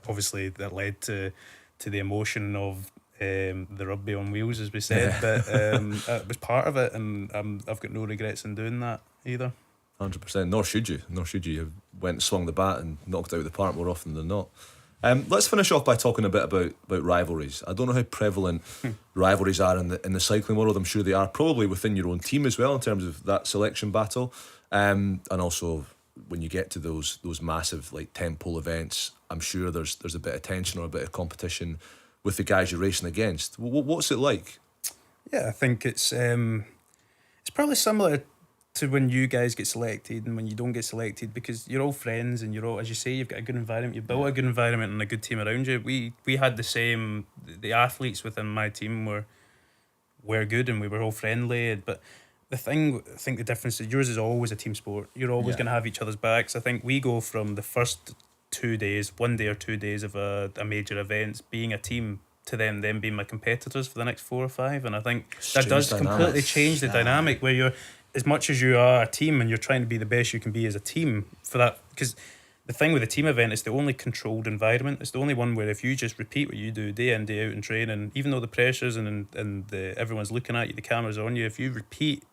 obviously that led to the emotion of the rugby on wheels, as we said. But it was part of it, and I've got no regrets in doing that either. 100%. Nor should you. You went and swung the bat and knocked it out of the park more often than not. Let's finish off by talking a bit about rivalries. I don't know how prevalent rivalries are in the cycling world. I'm sure they are, probably within your own team as well, in terms of that selection battle. And also when you get to those massive like tentpole events, I'm sure there's a bit of tension or a bit of competition with the guys you're racing against. What's it like? Yeah, I think it's probably similar to when you guys get selected and when you don't get selected, because you're all friends and you're all, as you say, you've got a good environment, you've built a good environment and a good team around you. We had the same, the athletes within my team were good and we were all friendly, but I think the difference is yours is always a team sport. You're always going to have each other's backs. I think we go from the first 2 days, 1 day or 2 days of a major event being a team, to them being my competitors for the next 4 or 5, and I think that does completely change the dynamic, where you're, as much as you are a team and you're trying to be the best you can be as a team for that, because the thing with a team event is the only controlled environment. It's the only one where if you just repeat what you do day in, day out in training, even though the pressures and everyone's looking at you, the cameras are on you, if you repeat,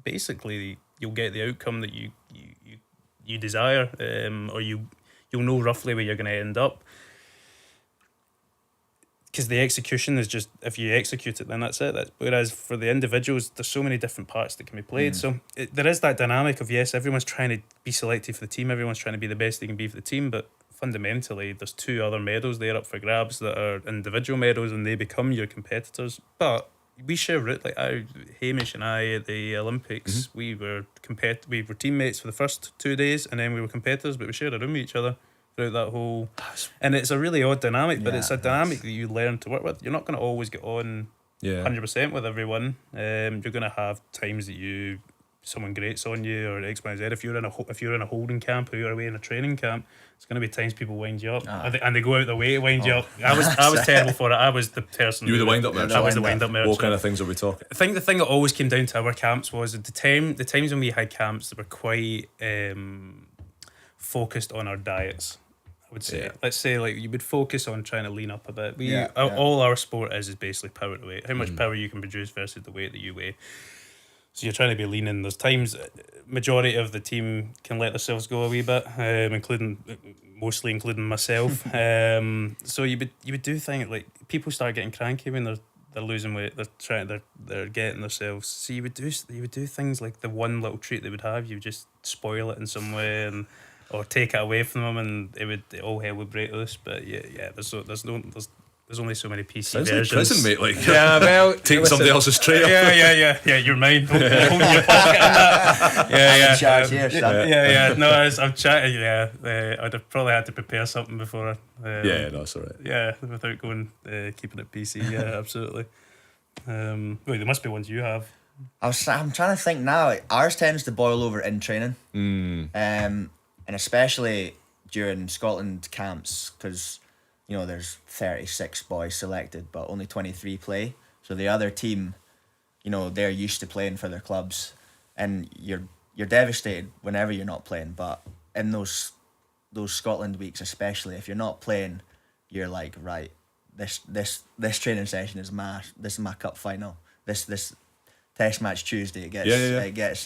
basically you'll get the outcome that you desire, or you'll know roughly where you're going to end up. Because the execution is just, if you execute it, then that's it. Whereas for the individuals, there's so many different parts that can be played. So there is that dynamic of, yes, everyone's trying to be selected for the team, everyone's trying to be the best they can be for the team, but fundamentally there's 2 other medals there up for grabs that are individual medals, and they become your competitors. But we share route, like Hamish and I at the Olympics, we were teammates for the first 2 days, and then we were competitors, but we shared a room with each other throughout that whole, and it's a really odd dynamic, but it's a dynamic that you learn to work with. You're not going to always get on 100% with everyone. You're going to have times that someone grates on you, or X, Y, Z. If you're in a holding camp, or you're away in a training camp, it's going to be times people wind you up, and they go out their way to wind you up. I was terrible for it. I was the person. You were the wind-up merchant. I was the wind-up merchant. What kind of things are we talking? I think the thing that always came down to our camps was the times when we had camps that were quite focused on our diets. I would say, let's say, like, you would focus on trying to lean up a bit. All our sport is basically power to weight. How much power you can produce versus the weight that you weigh. So you're trying to be leaning. There's times majority of the team can let themselves go a wee bit, mostly including myself. So you would do things like, people start getting cranky when they're losing weight. They're getting themselves. So you would do things like the one little treat they would have, you would just spoil it in some way or take it away from them, and all hell would break loose. But there's only so many PC Sounds versions. like prison, mate. Like, well, take somebody else's tray. Yeah. You're mine. Hold your pocket in that. In charge here, son. No, I'm chatting. I'd have probably had to prepare something before. No, it's alright. Yeah, without going keeping it PC. Yeah, absolutely. Well, there must be ones you have. I'm trying to think now. Ours tends to boil over in training. And especially during Scotland camps, because there's 36 boys selected, but only 23 play. So the other team, they're used to playing for their clubs, and you're devastated whenever you're not playing. But in those Scotland weeks, especially if you're not playing, you're like, right, this training session is my cup final. This test match Tuesday, it gets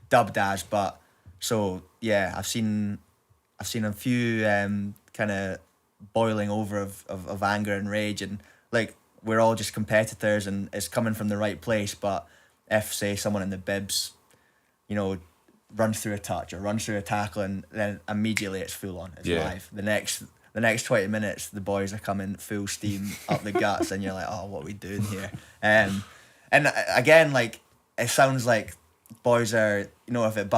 dubbed as, but. So I've seen I've seen a few kind of boiling over of anger and rage, and like we're all just competitors and it's coming from the right place. But if say someone in the bibs, you know, runs through a touch or runs through a tackle, and then immediately it's full on, it's live. The next 20 minutes the boys are coming full steam up the guts, and you're like, oh, what are we doing here? And again, like, it sounds like boys are, you know, if it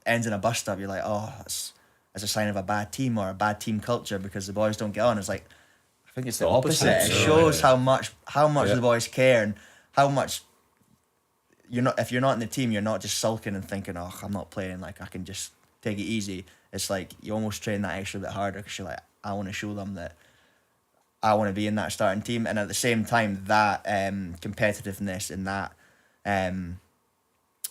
ends in a bust up, you're like, oh, it's a sign of a bad team or a bad team culture because the boys don't get on. It's like, I think it's the opposite. It shows how much the boys care, and how much if you're not in the team, you're not just sulking and thinking, oh, I'm not playing, like I can just take it easy. It's like you almost train that extra bit harder because you're like, I want to show them that I want to be in that starting team. And at the same time, that competitiveness and that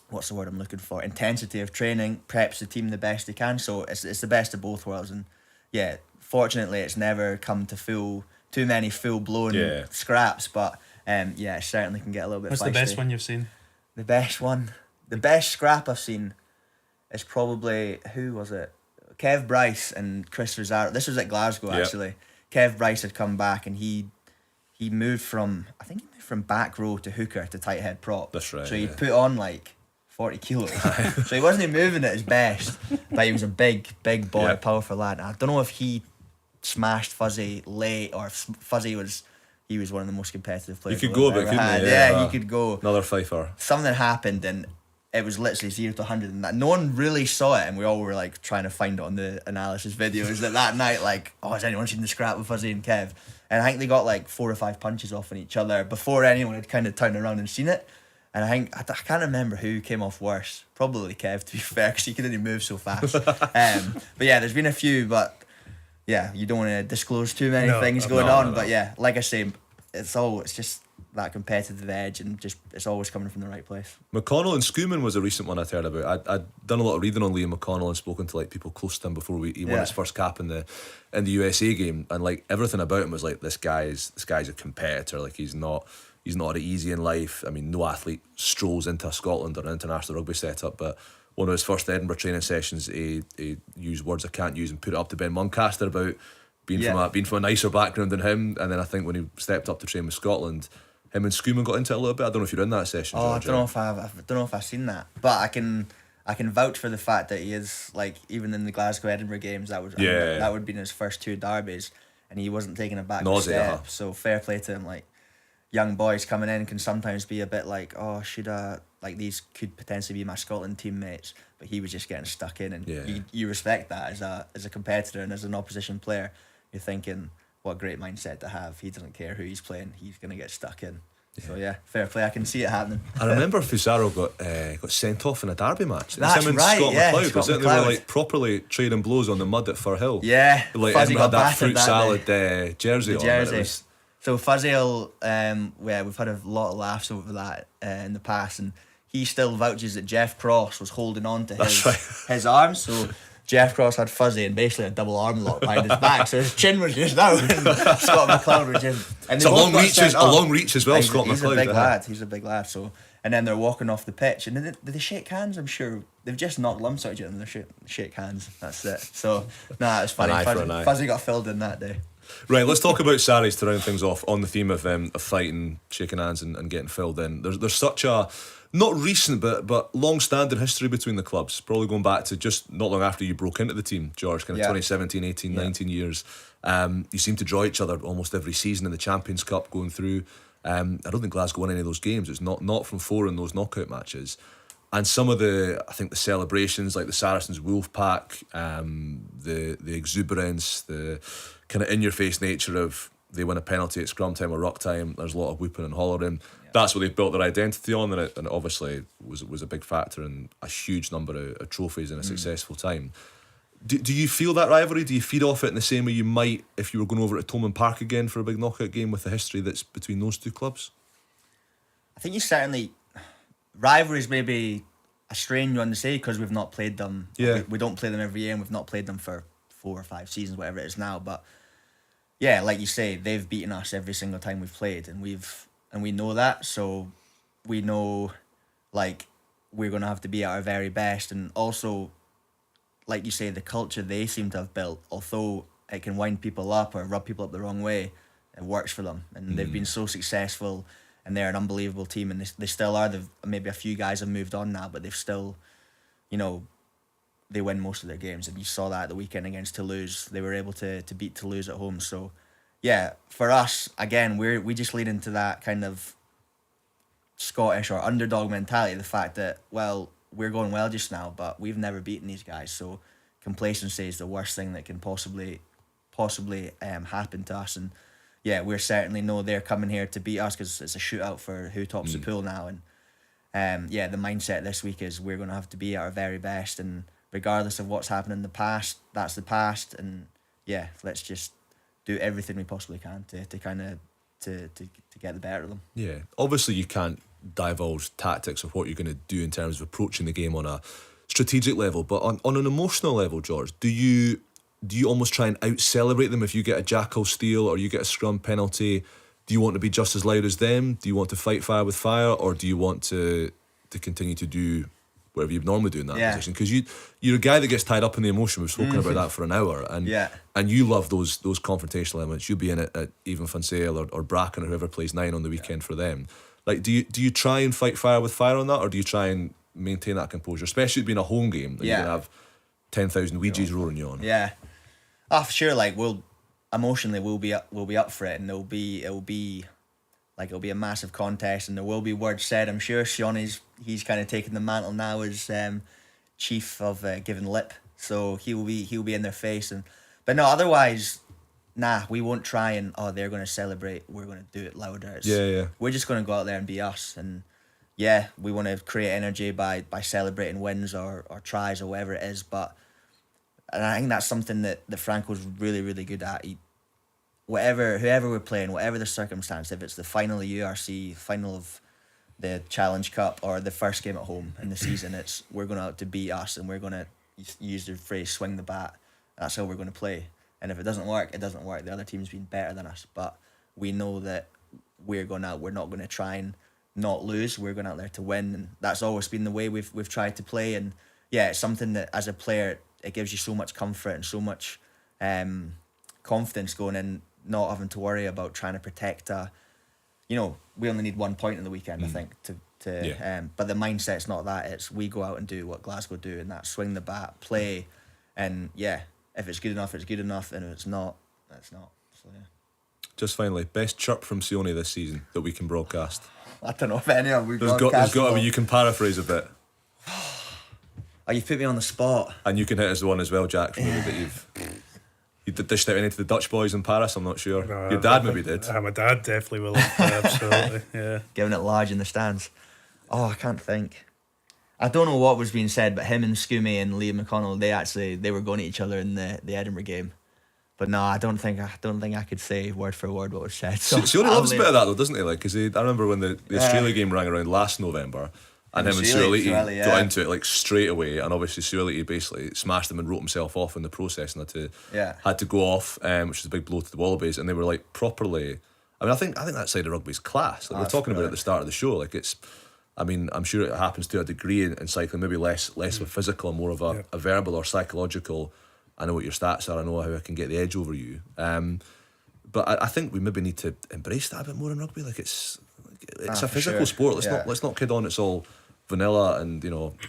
what's the word I'm looking for? Intensity of training preps the team the best they can. So it's the best of both worlds. And yeah, fortunately, it's never come to too many full blown scraps. But yeah, it certainly can get a little bit. What's feisty. The best one you've seen? The best scrap I've seen is probably, who was it? Kev Bryce and Chris Rosario. This was at Glasgow actually. Kev Bryce had come back and he moved from back row to hooker to tight head prop. That's right. So he put on like 40 kilos. So he wasn't moving at his best, but he was a big boy, powerful lad. I don't know if he smashed Fuzzy late or if Fuzzy was one of the most competitive players. You could go a bit, couldn't you? Yeah, he could go. Another fifer. Something happened and it was literally 0 to 100, and that no one really saw it, and we all were like trying to find it on the analysis videos that night, like, oh, has anyone seen the scrap with Fuzzy and Kev? And I think they got like 4 or 5 punches off on each other before anyone had kind of turned around and seen it. And I think I can't remember who came off worse. Probably Kev, to be fair, because he could only move so fast. But yeah, there's been a few, but yeah, you don't want to disclose too many things going on. But yeah, like I say, it's just that competitive edge, and just it's always coming from the right place. McConnell and Schoeman was a recent one I'd heard about. I'd done a lot of reading on Liam McConnell and spoken to like people close to him before he won his first cap in the USA game, and like everything about him was like, this guy's a competitor. Like he's not had it easy in life. I mean, no athlete strolls into Scotland or an international rugby setup, but one of his first Edinburgh training sessions, he used words I can't use and put it up to Ben Muncaster about being from a nicer background than him. And then I think when he stepped up to train with Scotland, him and Schoeman got into it a little bit. I don't know if you're in that session. Oh, George, I don't know if I've seen that, but I can vouch for the fact that he is, like, even in the Glasgow Edinburgh games, that would have been his first 2 derbies, and he wasn't taking a back step. So fair play to him. Like, young boys coming in can sometimes be a bit like, oh, like these could potentially be my Scotland teammates, but he was just getting stuck in, and you respect that as a competitor and as an opposition player. You're thinking, what a great mindset to have. He doesn't care who he's playing, he's going to get stuck in. So yeah, fair play. I can see it happening. I remember Fusaro got sent off in a derby match. That's him and right, Scott yeah, McLeod, Scott was it? McLeod. They were like properly trading blows on the mud at Firhill. Yeah, like Fuzzy Edinburgh had got that battered fruit that salad day. Jersey The on. jersey. So Fuzzy, we've had a lot of laughs over that in the past, and he still vouches that Jeff Cross was holding on to his arms. So Jeff Cross had Fuzzy and basically a double arm lock behind his back, so his chin was just out, and Scott McLeod was just. And it's a long reach as well. Scott McLeod. He's a big lad. So, and then they're walking off the pitch, and did they shake hands? I'm sure they've just knocked lumps out of each other, and they shake hands. That's it. So, it was funny. Fuzzy got filled in that day. Right, let's talk about Saris to round things off on the theme of fighting, shaking hands, and getting filled in. There's such a not recent but long-standing history between the clubs, probably going back to just not long after you broke into the team, George, kind of 2017, 18, 19 years. You seem to draw each other almost every season in the Champions Cup going through. I don't think Glasgow won any of those games. It's not from 4 in those knockout matches. And some of the celebrations, like the Saracens Wolf Pack, the exuberance, the kind of in-your-face nature of they win a penalty at scrum time or ruck time, there's a lot of whooping and hollering. That's what they've built their identity on, and it obviously was a big factor in a huge number of trophies in a successful time. Do you feel that rivalry? Do you feed off it in the same way you might if you were going over to Thomond Park again for a big knockout game with the history that's between those two clubs? I think you certainly... Rivalries may be a strange one to say because we've not played them. Yeah. We don't play them every year, and we've not played them for 4 or 5 seasons, whatever it is now. But yeah, like you say, they've beaten us every single time we've played, and we know that. So we know, like, we're gonna have to be at our very best, and also, like you say, the culture they seem to have built, although it can wind people up or rub people up the wrong way, it works for them. And they've been so successful, and they're an unbelievable team, and they still are. Maybe a few guys have moved on now, but they've still, they win most of their games. And you saw that at the weekend against Toulouse. They were able to beat Toulouse at home. So, yeah, for us, again, we just lead into that kind of Scottish or underdog mentality, the fact that, well, we're going well just now, but we've never beaten these guys, so complacency is the worst thing that can possibly happen to us. And yeah, we're certainly know they're coming here to beat us, because it's a shootout for who tops the pool now. And the mindset this week is we're going to have to be at our very best, and regardless of what's happened in the past, that's the past. And yeah, let's just do everything we possibly can to kind of to get the better of them. Yeah, obviously you can't divulge tactics of what you're going to do in terms of approaching the game on a strategic level, but on an emotional level, George, do you almost try and out-celebrate them if you get a jackal steal or you get a scrum penalty? Do you want to be just as loud as them? Do you want to fight fire with fire, or do you want to continue to do whatever you normally do in that position? Because you're a guy that gets tied up in the emotion. We've spoken about that for an hour, and you love those confrontational elements. You'll be in it at even Funsail or Bracken or whoever plays 9 on the weekend for them. Like, do you try and fight fire with fire on that, or do you try and maintain that composure, especially it being a home game that you're gonna have 10,000 Ouija's roaring you on? Yeah, for sure. Like, we'll be up for it, and it'll be a massive contest, and there will be words said. I'm sure he's kind of taking the mantle now as chief of giving lip, so he'll be in their face. But no, otherwise, we won't try and they're going to celebrate, we're going to do it louder. We're just going to go out there and be us, and we want to create energy by celebrating wins or tries or whatever it is. And I think that's something that Franco's really, really good at. Whoever we're playing, whatever the circumstance, if it's the final of URC, final of the Challenge Cup, or the first game at home in the season, we're going out to beat us, and we're going to use the phrase swing the bat. That's how we're going to play. And if it doesn't work, it doesn't work. The other team's been better than us, but we know that we're not going to try and not lose. We're going out there to win, and that's always been the way we've tried to play. And it's something that as a player, it gives you so much comfort and so much confidence going in, not having to worry about trying to protect we only need 1 point in the weekend, I think, but the mindset's not that. It's we go out and do what Glasgow do, and that's swing the bat, play, and if it's good enough, it's good enough, and if it's not, it's not. So Just finally, best chirp from Sione this season that we can broadcast. I don't know if any of them There's got to be. You can paraphrase a bit. You've put me on the spot. And you can hit us one as well, Jack, from maybe that you dished out any to the Dutch boys in Paris. I'm not sure. No, your dad maybe did. My dad definitely will. Absolutely, yeah. Giving it large in the stands. I can't think. I don't know what was being said, but him and Scoomy and Liam McConnell, they were going at each other in the Edinburgh game. But no, I don't think I could say word for word what was said. So Sione loves a bit of that though, doesn't he? Like, because I remember when the Australia game rang around last November, and him and Suoliti got into it like straight away, and obviously Suoliti basically smashed him and wrote himself off in the process, and had to go off, which is a big blow to the Wallabies, and they were like properly. I mean, I think that side of rugby's class. Like we're talking about at the start of the show, like it's. I mean, I'm sure it happens to a degree in cycling, maybe less of a physical and more of a verbal or psychological. I know what your stats are. I know how I can get the edge over you. But I think we maybe need to embrace that a bit more in rugby. Like it's a physical sport. Let's not kid on. It's all vanilla and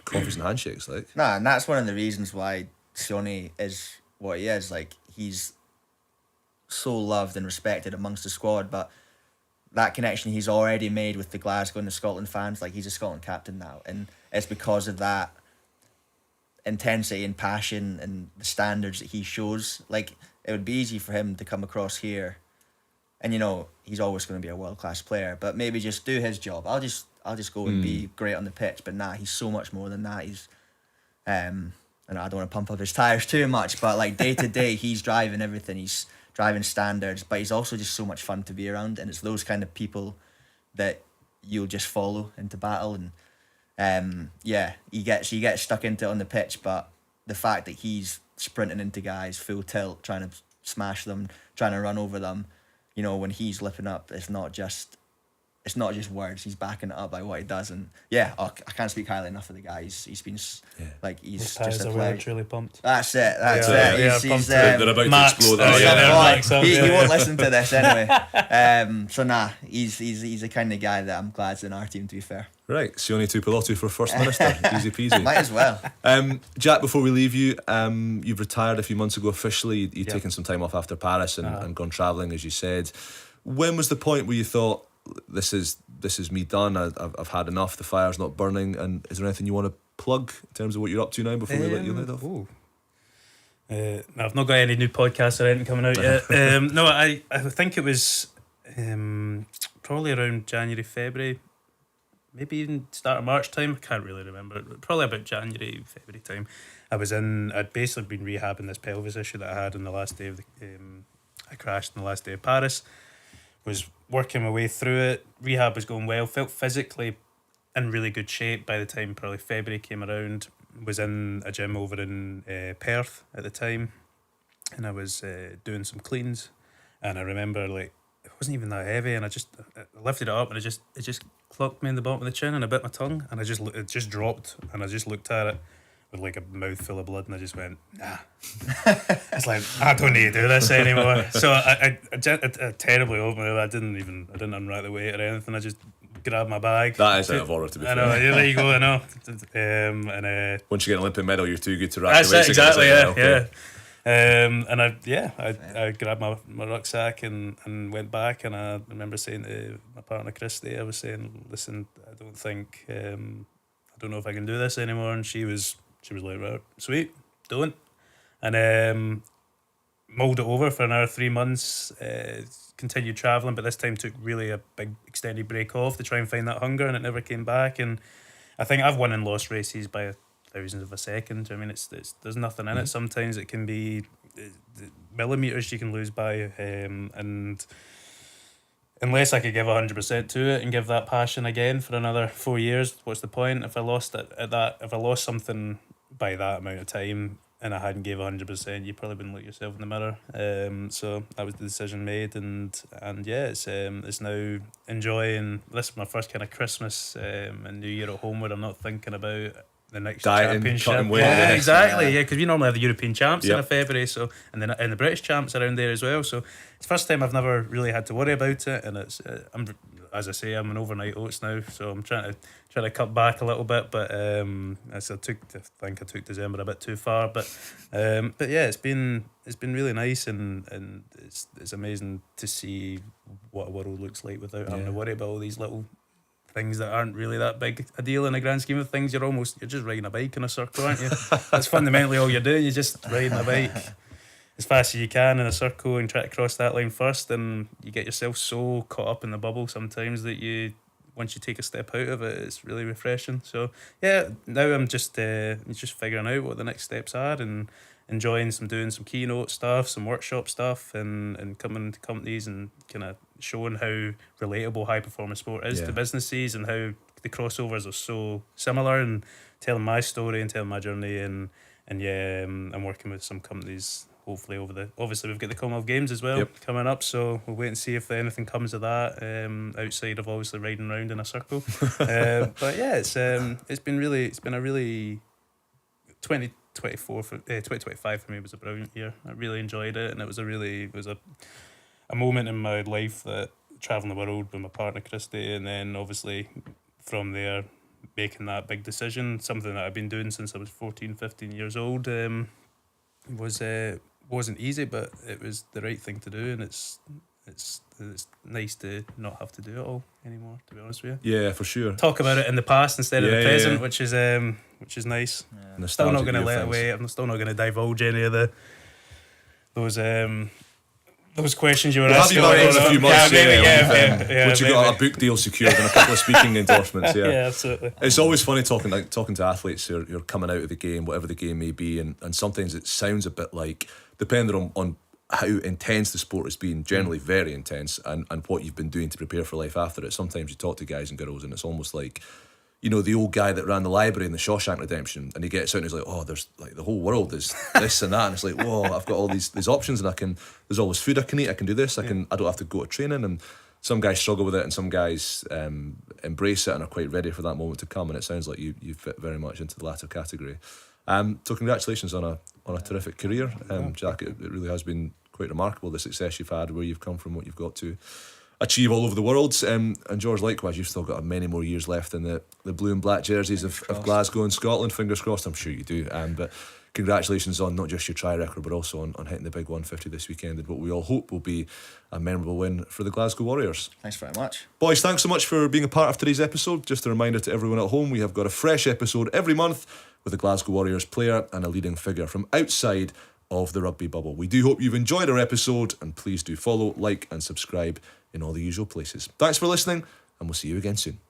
coffees and handshakes. Like and that's one of the reasons why Sione is what he is. Like he's so loved and respected amongst the squad, but that connection he's already made with the Glasgow and the Scotland fans, like he's a Scotland captain now, and it's because of that intensity and passion and the standards that he shows. Like it would be easy for him to come across here, and he's always going to be a world class player, but maybe just do his job. I'll just go and be great on the pitch, but he's so much more than that. He's and I don't want to pump up his tires too much, but like day to day, he's driving everything. He's driving standards, but he's also just so much fun to be around, and it's those kind of people that you'll just follow into battle. And he gets stuck into it on the pitch, but the fact that he's sprinting into guys full tilt, trying to smash them, trying to run over them, when he's lipping up, it's not just it's not just words. He's backing it up by what he does, and yeah, I can't speak highly enough of the guy. He's been like he's just a player. Really pumped. That's it. That's Yeah, it. yeah, He's pumped. They're about Max, to explode. he won't listen to this anyway. So nah, he's the kind of guy that I'm glad's in our team, to be fair. Right, Sione Tuipulotu for First Minister. Easy peasy. Might as well. Jack, before we leave you, you've retired a few months ago officially. You've Yep. taken some time off after Paris and gone travelling, as you said. When was the point where you thought, this is me done, I've had enough, the fire's not burning, and is there anything you want to plug in terms of what you're up to now before we let you head off? No, I've not got any new podcasts or anything coming out yet. No, I think it was probably around January, February, maybe even start of March time. I can't really remember. Probably about January, February time. I'd basically been rehabbing this pelvis issue that I had on the last day of the. I crashed on the last day of Paris. Was working my way through it. Rehab was going well. Felt physically in really good shape by the time probably February came around. Was in a gym over in Perth at the time, and I was doing some cleans. And I remember like it wasn't even that heavy, and I lifted it up, and it just clocked me in the bottom of the chin, and I bit my tongue, and it just dropped, and I just looked at it with like a mouthful of blood, and I just went, nah. It's like, I don't need to do this anymore. So I terribly opened it. I didn't unwrap the weight or anything. I just grabbed my bag. That is out of order, to be fair. I know, yeah, there you go, I know. And once you get an Olympic medal, you're too good to wrap that's the it, exactly, yeah, okay. And I grabbed my rucksack and went back, and I remember saying to my partner Christy, I was saying, listen, I don't know if I can do this anymore, and she was like, right, sweet, don't. And mulled it over for another 3 months, continued travelling, but this time took really a big extended break off to try and find that hunger, and it never came back. And I think I've won and lost races by thousands of a second. I mean, it's there's nothing in it. Sometimes it can be millimetres you can lose by, and unless I could give 100% to it and give that passion again for another 4 years, what's the point? If I lost it at that, if I lost something by that amount of time and I hadn't gave 100%, you probably wouldn't look yourself in the mirror. So that was the decision made, and yeah, it's now enjoying. This is my first kind of Christmas and New Year at home where I'm not thinking about the next Dieting, championship. cutting weight. Yeah, exactly. Yeah, because we normally have the European champs Yep. in February, so and the British champs around there as well. So it's the first time I've never really had to worry about it, and it's as I say, I'm an overnight oats now, so I'm trying to cut back a little bit. But I think I took December a bit too far. But yeah, it's been really nice, and it's amazing to see what a world looks like without having to worry about all these little things that aren't really that big a deal in the grand scheme of things. You're just riding a bike in a circle, aren't you? That's fundamentally all you're doing. You're just riding a bike as fast as you can in a circle and try to cross that line first, and you get yourself so caught up in the bubble sometimes that once you take a step out of it, it's really refreshing. So yeah, now I'm just figuring out what the next steps are, and enjoying doing some keynote stuff, some workshop stuff, and coming to companies and kind of showing how relatable high performance sport is to businesses, and how the crossovers are so similar, and telling my story and telling my journey, and yeah, I'm working with some companies. Hopefully obviously we've got the Commonwealth Games as well coming up, so we'll wait and see if anything comes of that, outside of obviously riding around in a circle. But yeah, it's been a really 2025 for me was a brilliant year. I really enjoyed it, and it was a moment in my life that travelling the world with my partner Christy, and then obviously from there making that big decision, something that I've been doing since I was 14, 15 years old, wasn't easy, but it was the right thing to do, and it's nice to not have to do it all anymore, to be honest with you. Yeah, for sure. Talk about it in the past instead of the present, which is nice. Yeah. Still not going to let away. I'm still not going to divulge any of those questions you were asking. Have you back on a few months? Once you got a book deal secured and a couple of speaking endorsements, yeah, absolutely. It's always funny talking to athletes who are coming out of the game, whatever the game may be, and sometimes it sounds a bit like, depending on how intense the sport has been, generally very intense, and what you've been doing to prepare for life after it. Sometimes you talk to guys and girls, and it's almost like, the old guy that ran the library in the Shawshank Redemption, and he gets out and he's like, oh, there's like the whole world is this and that, and it's like, whoa, I've got all these options, and there's always food I can eat, I can do this, I don't have to go to training, and some guys struggle with it, and some guys embrace it and are quite ready for that moment to come. And it sounds like you fit very much into the latter category. So congratulations on a terrific career, Jack. It really has been quite remarkable, the success you've had, where you've come from, what you've got to achieve all over the world. And George, likewise, you've still got many more years left in the blue and black jerseys of Glasgow and Scotland. Fingers crossed, I'm sure you do. But congratulations on not just your try record, but also on hitting the big 150 this weekend, and what we all hope will be a memorable win for the Glasgow Warriors. Thanks very much. Boys, thanks so much for being a part of today's episode. Just a reminder to everyone at home, we have got a fresh episode every month with a Glasgow Warriors player and a leading figure from outside of the rugby bubble. We do hope you've enjoyed our episode, and please do follow, like and subscribe in all the usual places. Thanks for listening, and we'll see you again soon.